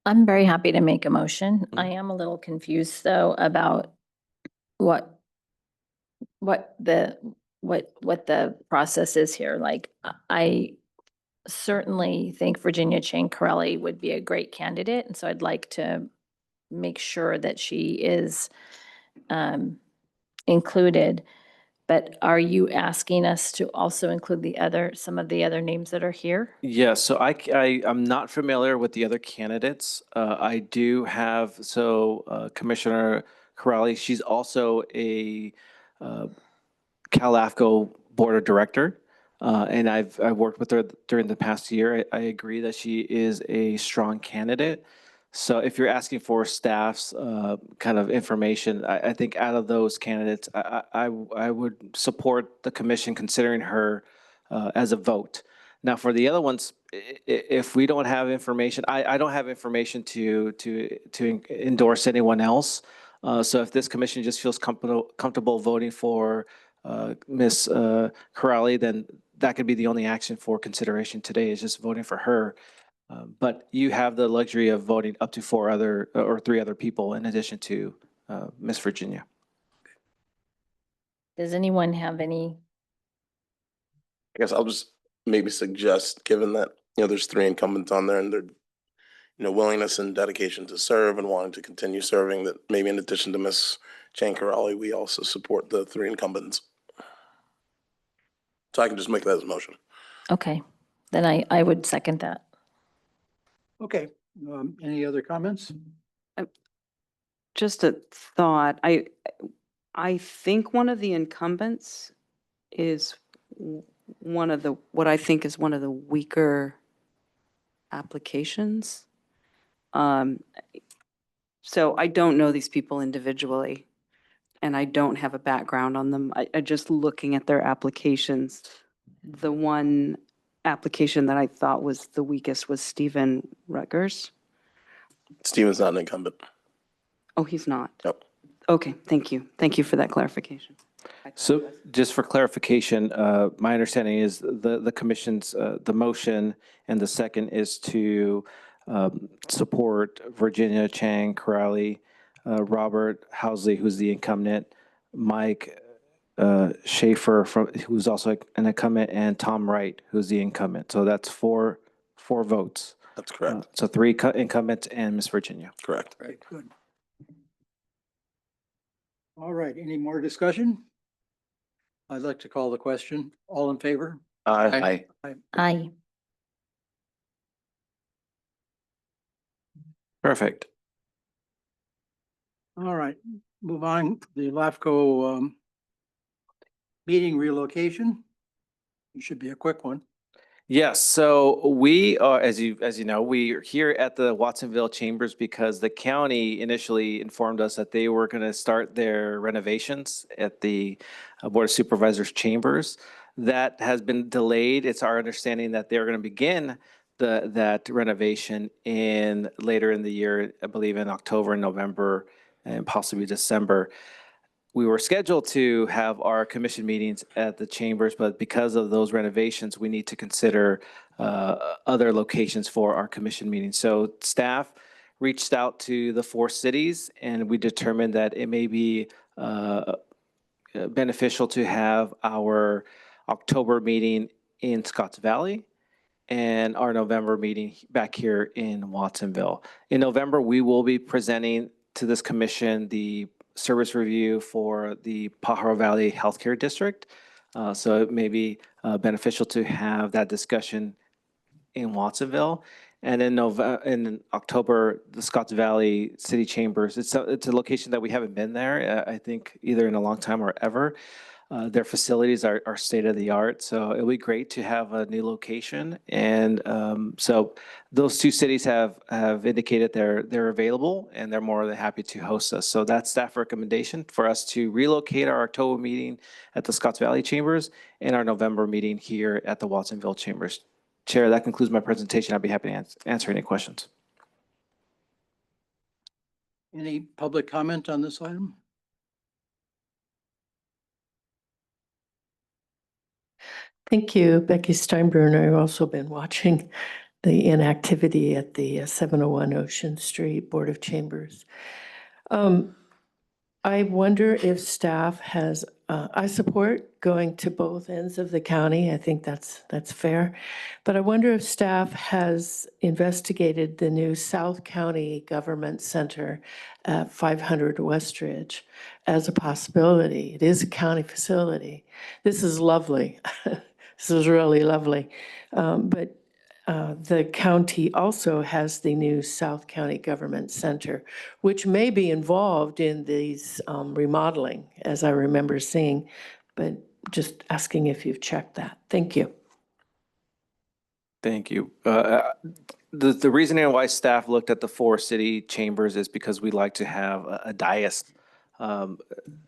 [SPEAKER 4] I'm very happy to make a motion. I am a little confused though about what the process is here. Like, I certainly think Virginia Chang Corrali would be a great candidate, and so I'd like to make sure that she is included. But are you asking us to also include some of the other names that are here?
[SPEAKER 5] Yeah, so I'm not familiar with the other candidates. I do have, Commissioner Corrali, she's also a Cal LAFCO Board of Director. And I've worked with her during the past year. I agree that she is a strong candidate. So if you're asking for staff's kind of information, I think out of those candidates, I would support the commission considering her as a vote. Now, for the other ones, if we don't have information, I don't have information to endorse anyone else. So if this commission just feels comfortable voting for Ms. Corrali, then that could be the only action for consideration today, is just voting for her. But you have the luxury of voting up to 3 other people in addition to Ms. Virginia.
[SPEAKER 4] Does anyone have any?
[SPEAKER 11] I guess I'll just maybe suggest, given that, there's 3 incumbents on there and their, willingness and dedication to serve and wanting to continue serving, that maybe in addition to Ms. Chankarali, we also support the 3 incumbents. So I can just make that as a motion.
[SPEAKER 4] Okay, then I would second that.
[SPEAKER 1] Okay, any other comments?
[SPEAKER 6] Just a thought. I think one of the incumbents is what I think is one of the weaker applications. So I don't know these people individually, and I don't have a background on them. I just looking at their applications, the one application that I thought was the weakest was Stephen Rutgers.
[SPEAKER 11] Steven's not an incumbent.
[SPEAKER 6] Oh, he's not?
[SPEAKER 11] Nope.
[SPEAKER 6] Okay, thank you. Thank you for that clarification.
[SPEAKER 5] So just for clarification, my understanding is the commission's, the motion and the second is to support Virginia Chang Corrali, Robert Housley, who's the incumbent, Mike Schaefer, who's also an incumbent, and Tom Wright, who's the incumbent. So that's four votes.
[SPEAKER 11] That's correct.
[SPEAKER 5] So 3 incumbents and Miss Virginia.
[SPEAKER 11] Correct.
[SPEAKER 1] Right, good. All right, any more discussion? I'd like to call the question. All in favor?
[SPEAKER 15] Aye.
[SPEAKER 4] Aye.
[SPEAKER 5] Perfect.
[SPEAKER 1] All right, move on. The LAFCO meeting relocation. It should be a quick one.
[SPEAKER 5] Yes, so we are, as you know, we are here at the Watsonville Chambers because the county initially informed us that they were going to start their renovations at the Board of Supervisors chambers. That has been delayed. It's our understanding that they're going to begin that renovation later in the year, I believe in October, November, and possibly December. We were scheduled to have our commission meetings at the chambers, but because of those renovations, we need to consider other locations for our commission meetings. So staff reached out to the 4 cities, and we determined that it may be beneficial to have our October meeting in Scotts Valley and our November meeting back here in Watsonville. In November, we will be presenting to this commission the service review for the Pajaro Valley Healthcare District. So it may be beneficial to have that discussion in Watsonville. And in October, the Scotts Valley City Chambers, it's a location that we haven't been there, I think, either in a long time or ever. Their facilities are state of the art, so it'll be great to have a new location. And so those 2 cities have indicated they're available and they're more than happy to host us. So that's staff recommendation for us to relocate our October meeting at the Scotts Valley Chambers and our November meeting here at the Watsonville Chambers. Chair, that concludes my presentation. I'd be happy to answer any questions.
[SPEAKER 1] Any public comment on this item?
[SPEAKER 10] Thank you, Becky Steinbruner. I've also been watching the inactivity at the 701 Ocean Street Board of Chambers. I wonder if staff has, I support going to both ends of the county. I think that's fair. But I wonder if staff has investigated the new South County Government Center at 500 Westridge as a possibility. It is a county facility. This is lovely. This is really lovely. But the county also has the new South County Government Center, which may be involved in these remodeling, as I remember seeing, but just asking if you've checked that. Thank you.
[SPEAKER 5] Thank you. The reasoning why staff looked at the 4 city chambers is because we like to have a dais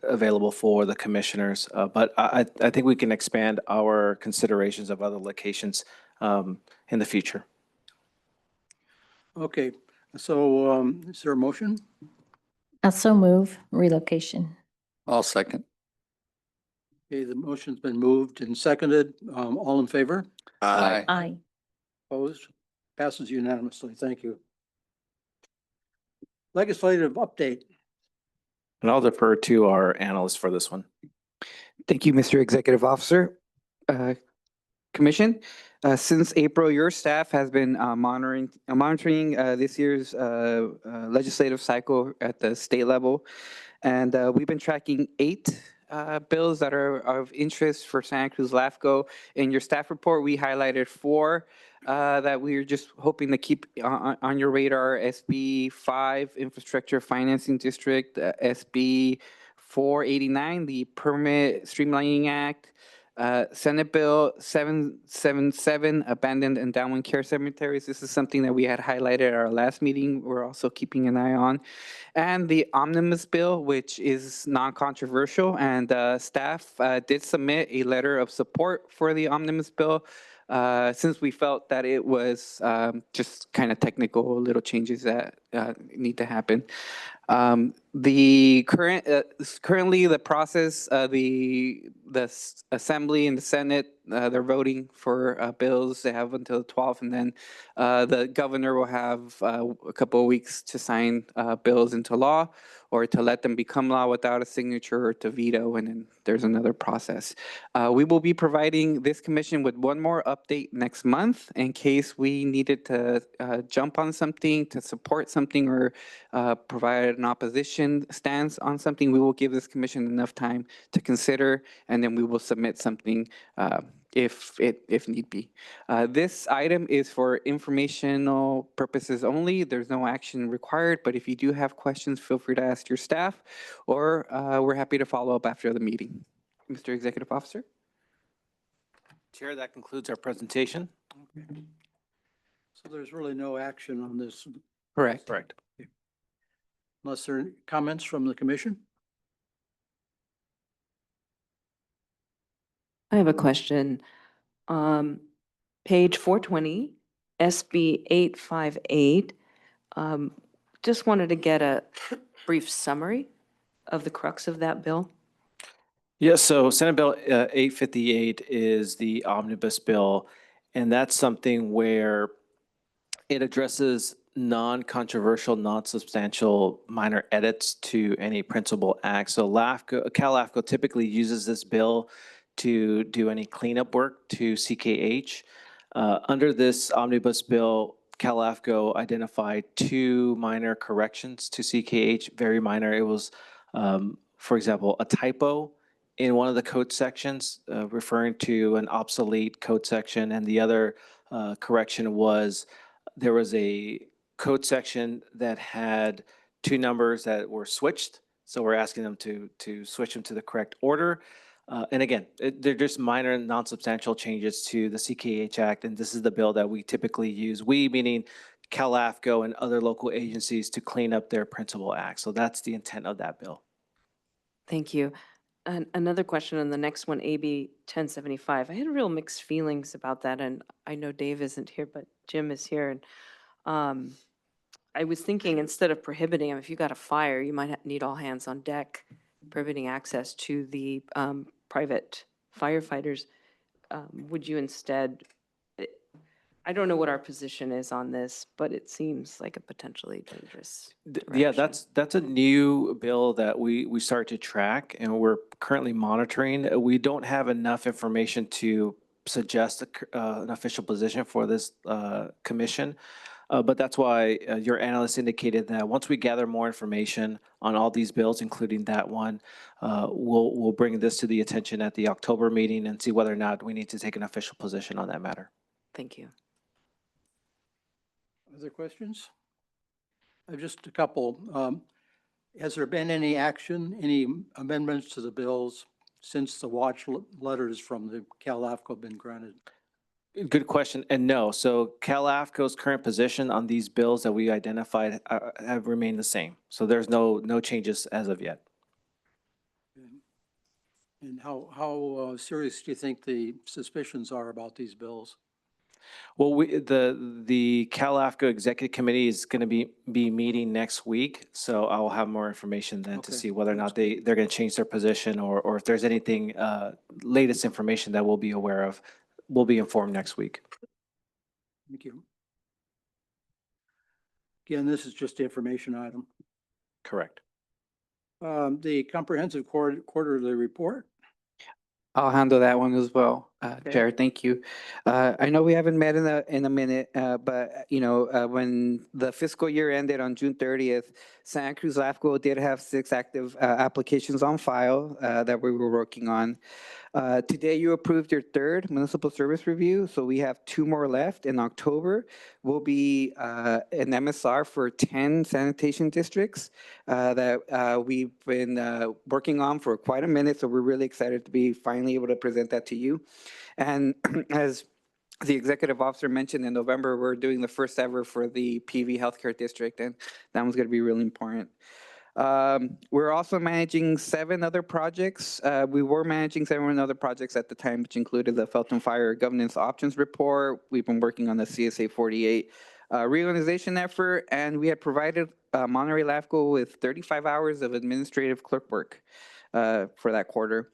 [SPEAKER 5] available for the commissioners. But I think we can expand our considerations of other locations in the future.
[SPEAKER 1] Okay, so is there a motion?
[SPEAKER 4] I'll so move relocation.
[SPEAKER 3] I'll second.
[SPEAKER 1] Okay, the motion's been moved and seconded. All in favor?
[SPEAKER 3] Aye.
[SPEAKER 4] Aye.
[SPEAKER 1] Opposed? Passes unanimously. Thank you. Legislative update.
[SPEAKER 5] And I'll defer to our analyst for this one.
[SPEAKER 2] Thank you, Mr. Executive Officer. Commission, since April, your staff has been monitoring this year's legislative cycle at the state level. And we've been tracking 8 bills that are of interest for Santa Cruz LAFCO. In your staff report, we highlighted 4 that we're just hoping to keep on your radar. SB 5, Infrastructure Financing District, SB 489, the Permit Streamlining Act, Senate Bill 777, Abandoned Endowment Care Cemeteries. This is something that we had highlighted at our last meeting. We're also keeping an eye on. And the omnibus bill, which is non-controversial, and staff did submit a letter of support for the omnibus bill since we felt that it was just kind of technical little changes that need to happen. Currently the process, the Assembly and the Senate, they're voting for bills. They have until the 12th, and then the governor will have a couple of weeks to sign bills into law, or to let them become law without a signature, or to veto, and then there's another process. We will be providing this commission with one more update next month in case we needed to jump on something, to support something, or provide an opposition stance on something. We will give this commission enough time to consider, and then we will submit something if need be. This item is for informational purposes only. There's no action required, but if you do have questions, feel free to ask your staff, or we're happy to follow up after the meeting. Mr. Executive Officer?
[SPEAKER 5] Chair, that concludes our presentation.
[SPEAKER 1] Okay. So there's really no action on this
[SPEAKER 2] Correct.
[SPEAKER 5] Correct.
[SPEAKER 1] unless there are comments from the commission?
[SPEAKER 6] I have a question. Page 420, SB 858. Just wanted to get a brief summary of the crux of that bill.
[SPEAKER 5] Yeah, so Senate Bill 858 is the omnibus bill, and that's something where it addresses non-controversial, non-substantial minor edits to any principal act. So Cal LAFCO typically uses this bill to do any cleanup work to CKH. Under this omnibus bill, Cal LAFCO identified 2 minor corrections to CKH, very minor. It was, for example, a typo in one of the code sections referring to an obsolete code section, and the other correction was there was a code section that had 2 numbers that were switched. So we're asking them to switch them to the correct order. And again, they're just minor, non-substantial changes to the CKH Act, and this is the bill that we typically use. We, meaning Cal LAFCO and other local agencies, to clean up their principal acts. So that's the intent of that bill.
[SPEAKER 6] Thank you. And another question on the next one, AB 1075. I had real mixed feelings about that, and I know Dave isn't here, but Jim is here. And I was thinking, instead of prohibiting them, if you got a fire, you might need all hands on deck, prohibiting access to the private firefighters. Would you instead, I don't know what our position is on this, but it seems like a potentially dangerous
[SPEAKER 5] Yeah,
[SPEAKER 6] direction.
[SPEAKER 5] that's a new bill that we start to track, and we're currently monitoring. We don't have enough information to suggest an official position for this commission. But that's why your analyst indicated that once we gather more information on all these bills, including that one, we'll bring this to the attention at the October meeting and see whether or not we need to take an official position on that matter.
[SPEAKER 6] Thank you.
[SPEAKER 1] Other questions? Just a couple. Has there been any action, any amendments to the bills since the watch letters from the Cal LAFCO have been granted?
[SPEAKER 5] Good question, and no. So Cal LAFCO's current position on these bills that we identified have remained the same. So there's no changes as of yet.
[SPEAKER 1] And how serious do you think the suspicions are about these bills?
[SPEAKER 5] Well, the Cal-LAFCO Executive Committee is going to be meeting next week, so I will have more information then to
[SPEAKER 1] Okay,
[SPEAKER 5] see whether or not they're going to change their position or if there's anything, latest information that we'll be aware of. We'll be informed next week.
[SPEAKER 1] Thank you. Again, this is just the information item.
[SPEAKER 5] Correct.
[SPEAKER 1] The comprehensive quarterly report.
[SPEAKER 2] I'll handle that one as well, Chair. Thank you. I know we haven't met in a minute, but when the fiscal year ended on June 30th, Santa Cruz LAFCO did have 6 active applications on file that we were working on. Today, you approved your 3rd municipal service review, so we have 2 more left. In October, will be an MSR for 10 sanitation districts that we've been working on for quite a minute, so we're really excited to be finally able to present that to you. And as the executive officer mentioned, in November, we're doing the first ever for the PV Healthcare District, and that one's going to be really important. We're also managing 7 other projects. We were managing 7 other projects at the time, which included the Felton Fire Governance Options Report. We've been working on the CSA 48 reorganization effort, and we had provided Monterey LAFCO with 35 hours of administrative clerk work for that quarter.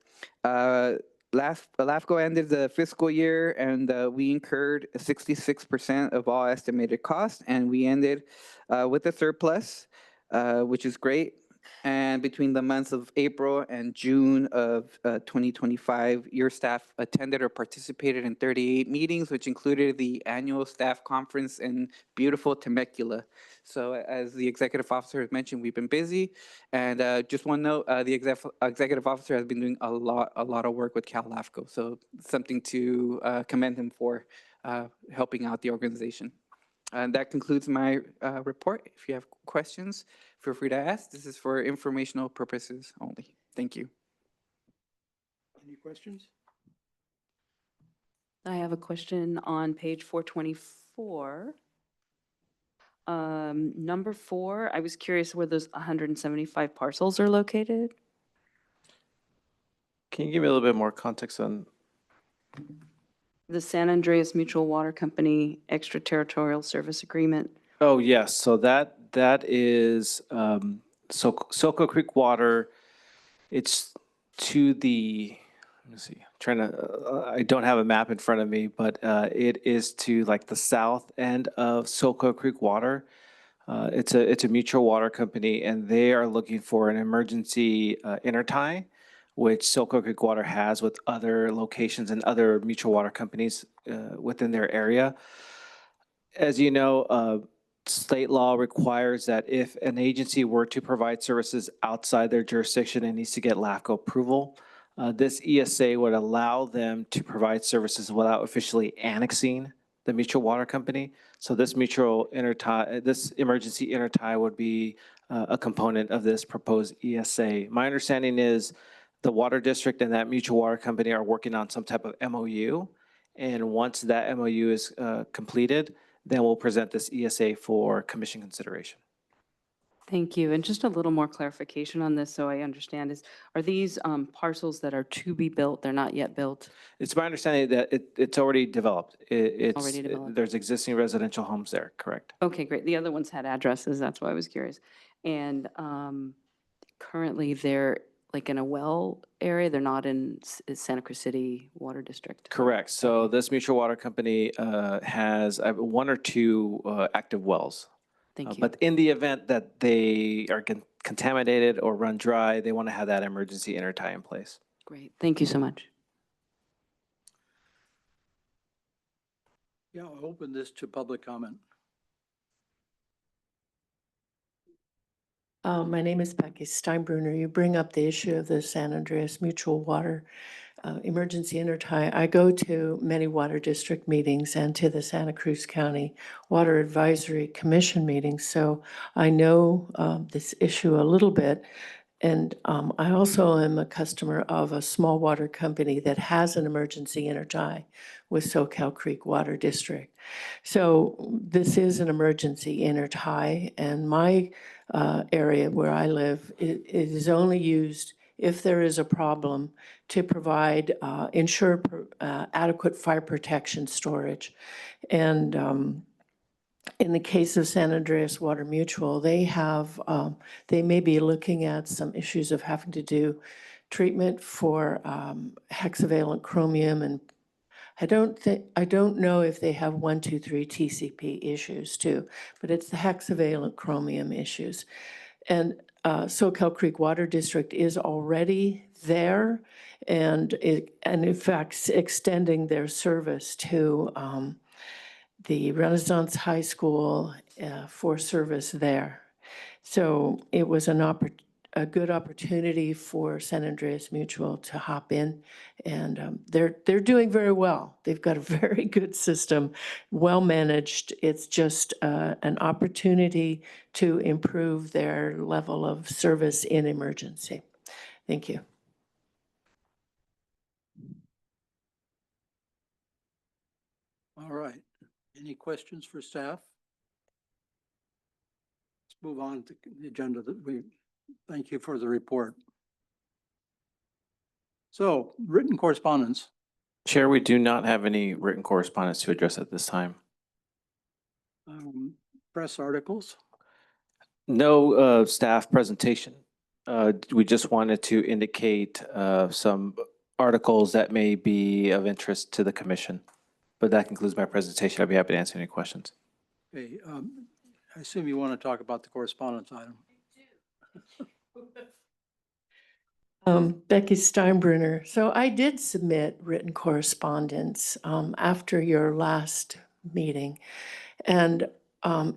[SPEAKER 2] LAFCO ended the fiscal year, and we incurred 66% of all estimated costs, and we ended with a surplus, which is great. And between the months of April and June of 2025, your staff attended or participated in 38 meetings, which included the annual staff conference in beautiful Temecula. So as the executive officer has mentioned, we've been busy. And just one note, the executive officer has been doing a lot of work with Cal-LAFCO. So something to commend him for helping out the organization. And that concludes my report. If you have questions, feel free to ask. This is for informational purposes only. Thank you.
[SPEAKER 1] Any questions?
[SPEAKER 6] I have a question on page 424. Number 4, I was curious where those 175 parcels are located.
[SPEAKER 5] Can you give me a little bit more context on?
[SPEAKER 6] The San Andreas Mutual Water Company Extraterritorial Service Agreement.
[SPEAKER 5] Oh, yes. So that is Soco Creek Water. It's to the, let me see, I don't have a map in front of me, but it is to like the south end of Soco Creek Water. It's a mutual water company, and they are looking for an emergency intertie, which Soco Creek Water has with other locations and other mutual water companies within their area. As you know, state law requires that if an agency were to provide services outside their jurisdiction, it needs to get LAFCO approval. This ESA would allow them to provide services without officially annexing the mutual water company. So this this emergency intertie would be a component of this proposed ESA. My understanding is the water district and that mutual water company are working on some type of MOU. And once that MOU is completed, then we'll present this ESA for commission consideration.
[SPEAKER 6] Thank you. And just a little more clarification on this so I understand are these parcels that are to be built, they're not yet built?
[SPEAKER 5] It's my understanding that it's already developed.
[SPEAKER 6] Already developed.
[SPEAKER 5] There's existing residential homes there, correct?
[SPEAKER 6] Okay, great. The other ones had addresses, that's why I was curious. And currently they're like in a well area, they're not in Santa Cruz City Water District?
[SPEAKER 5] Correct. So this mutual water company has 1 or 2 active wells.
[SPEAKER 6] Thank you.
[SPEAKER 5] But in the event that they are contaminated or run dry, they want to have that emergency intertie in place.
[SPEAKER 6] Great. Thank you so much.
[SPEAKER 1] Yeah, I'll open this to public comment.
[SPEAKER 10] My name is Becky Steinbrunner. You bring up the issue of the San Andreas Mutual Water emergency intertie. I go to many water district meetings and to the Santa Cruz County Water Advisory Commission meetings, so I know this issue a little bit. And I also am a customer of a small water company that has an emergency intertie with SoCal Creek Water District. So this is an emergency intertie, and my area where I live, it is only used if there is a problem, to provide, ensure adequate fire protection storage. And in the case of San Andreas Water Mutual, they have, they may be looking at some issues of having to do treatment for hexavalent chromium, and I don't know if they have 1, 2, 3 TCP issues too, but it's the hexavalent chromium issues. And Soquel Creek Water District is already there, and in fact extending their service to the Renaissance High School for service there. So it was a good opportunity for San Andreas Mutual to hop in, and they're doing very well. They've got a very good system, well managed. It's just an opportunity to improve their level of service in emergency. Thank you.
[SPEAKER 1] All right. Any questions for staff? Let's move on to the agenda. Thank you for the report. So, written correspondence.
[SPEAKER 5] Chair, we do not have any written correspondence to address at this time.
[SPEAKER 1] Press articles.
[SPEAKER 5] No staff presentation. We just wanted to indicate some articles that may be of interest to the commission. But that concludes my presentation. I'd be happy to answer any questions.
[SPEAKER 1] Okay, I assume you want to talk about the correspondence item.
[SPEAKER 10] Becky Steinbruner. So I did submit written correspondence after your last meeting, and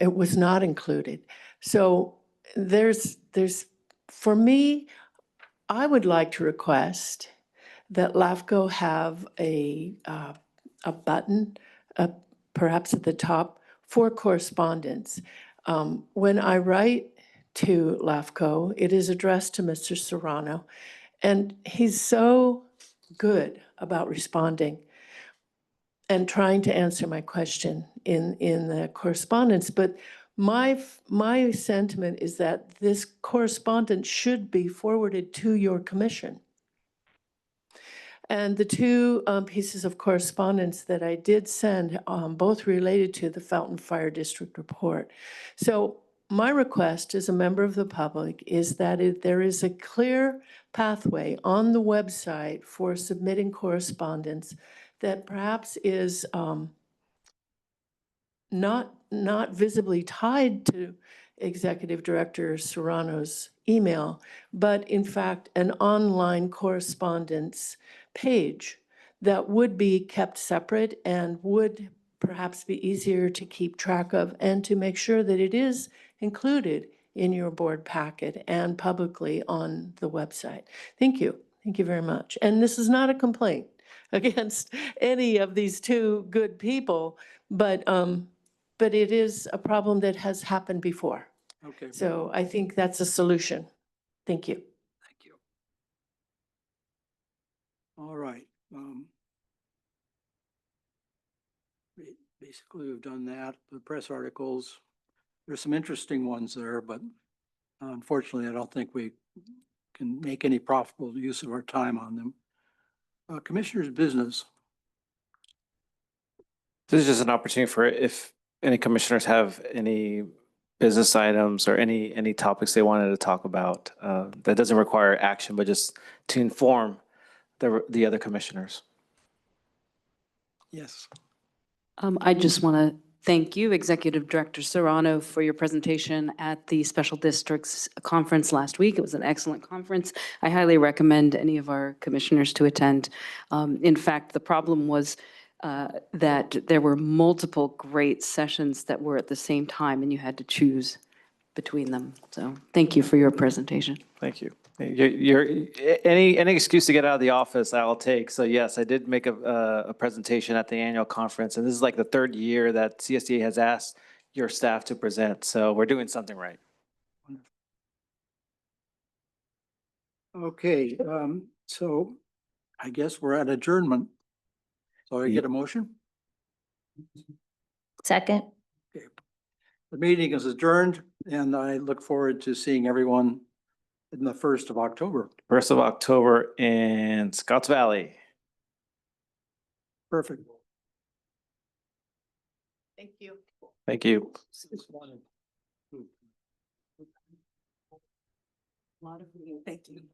[SPEAKER 10] it was not included. So there's for me, I would like to request that LAFCO have a button, perhaps at the top, for correspondence. When I write to LAFCO, it is addressed to Mr. Serrano, and he's so good about responding and trying to answer my question in the correspondence. But my sentiment is that this correspondence should be forwarded to your commission. And the two pieces of correspondence that I did send, both related to the Felton Fire District report. So my request as a member of the public is that there is a clear pathway on the website for submitting correspondence that perhaps is not visibly tied to Executive Director Serrano's email, but in fact an online correspondence page that would be kept separate and would perhaps be easier to keep track of and to make sure that it is included in your board packet and publicly on the website. Thank you. Thank you very much. And this is not a complaint against any of these two good people, but it is a problem that has happened before.
[SPEAKER 1] Okay.
[SPEAKER 10] So I think that's a solution. Thank you.
[SPEAKER 1] Thank you. All right. Basically, we've done that. The press articles, there's some interesting ones there, but unfortunately, I don't think we can make any profitable use of our time on them. Commissioner's business.
[SPEAKER 5] This is just an opportunity for if any commissioners have any business items or any topics they wanted to talk about. That doesn't require action, but just to inform the other commissioners.
[SPEAKER 1] Yes.
[SPEAKER 6] I just want to thank you, Executive Director Serrano, for your presentation at the Special Districts Conference last week. It was an excellent conference. I highly recommend any of our commissioners to attend. In fact, the problem was that there were multiple great sessions that were at the same time, and you had to choose between them. So thank you for your presentation.
[SPEAKER 5] Thank you. Any excuse to get out of the office, I'll take. So yes, I did make a presentation at the annual conference, and this is like the third year that CSDA has asked your staff to present. So we're doing something right.
[SPEAKER 1] Okay, so I guess we're at adjournment. So I get a motion?
[SPEAKER 4] Second.
[SPEAKER 1] Okay. The meeting is adjourned, and I look forward to seeing everyone in the 1st of October.
[SPEAKER 5] 1st of October in Scotts Valley.
[SPEAKER 1] Perfect.
[SPEAKER 10] Thank you.
[SPEAKER 5] Thank you.
[SPEAKER 10] Thank you.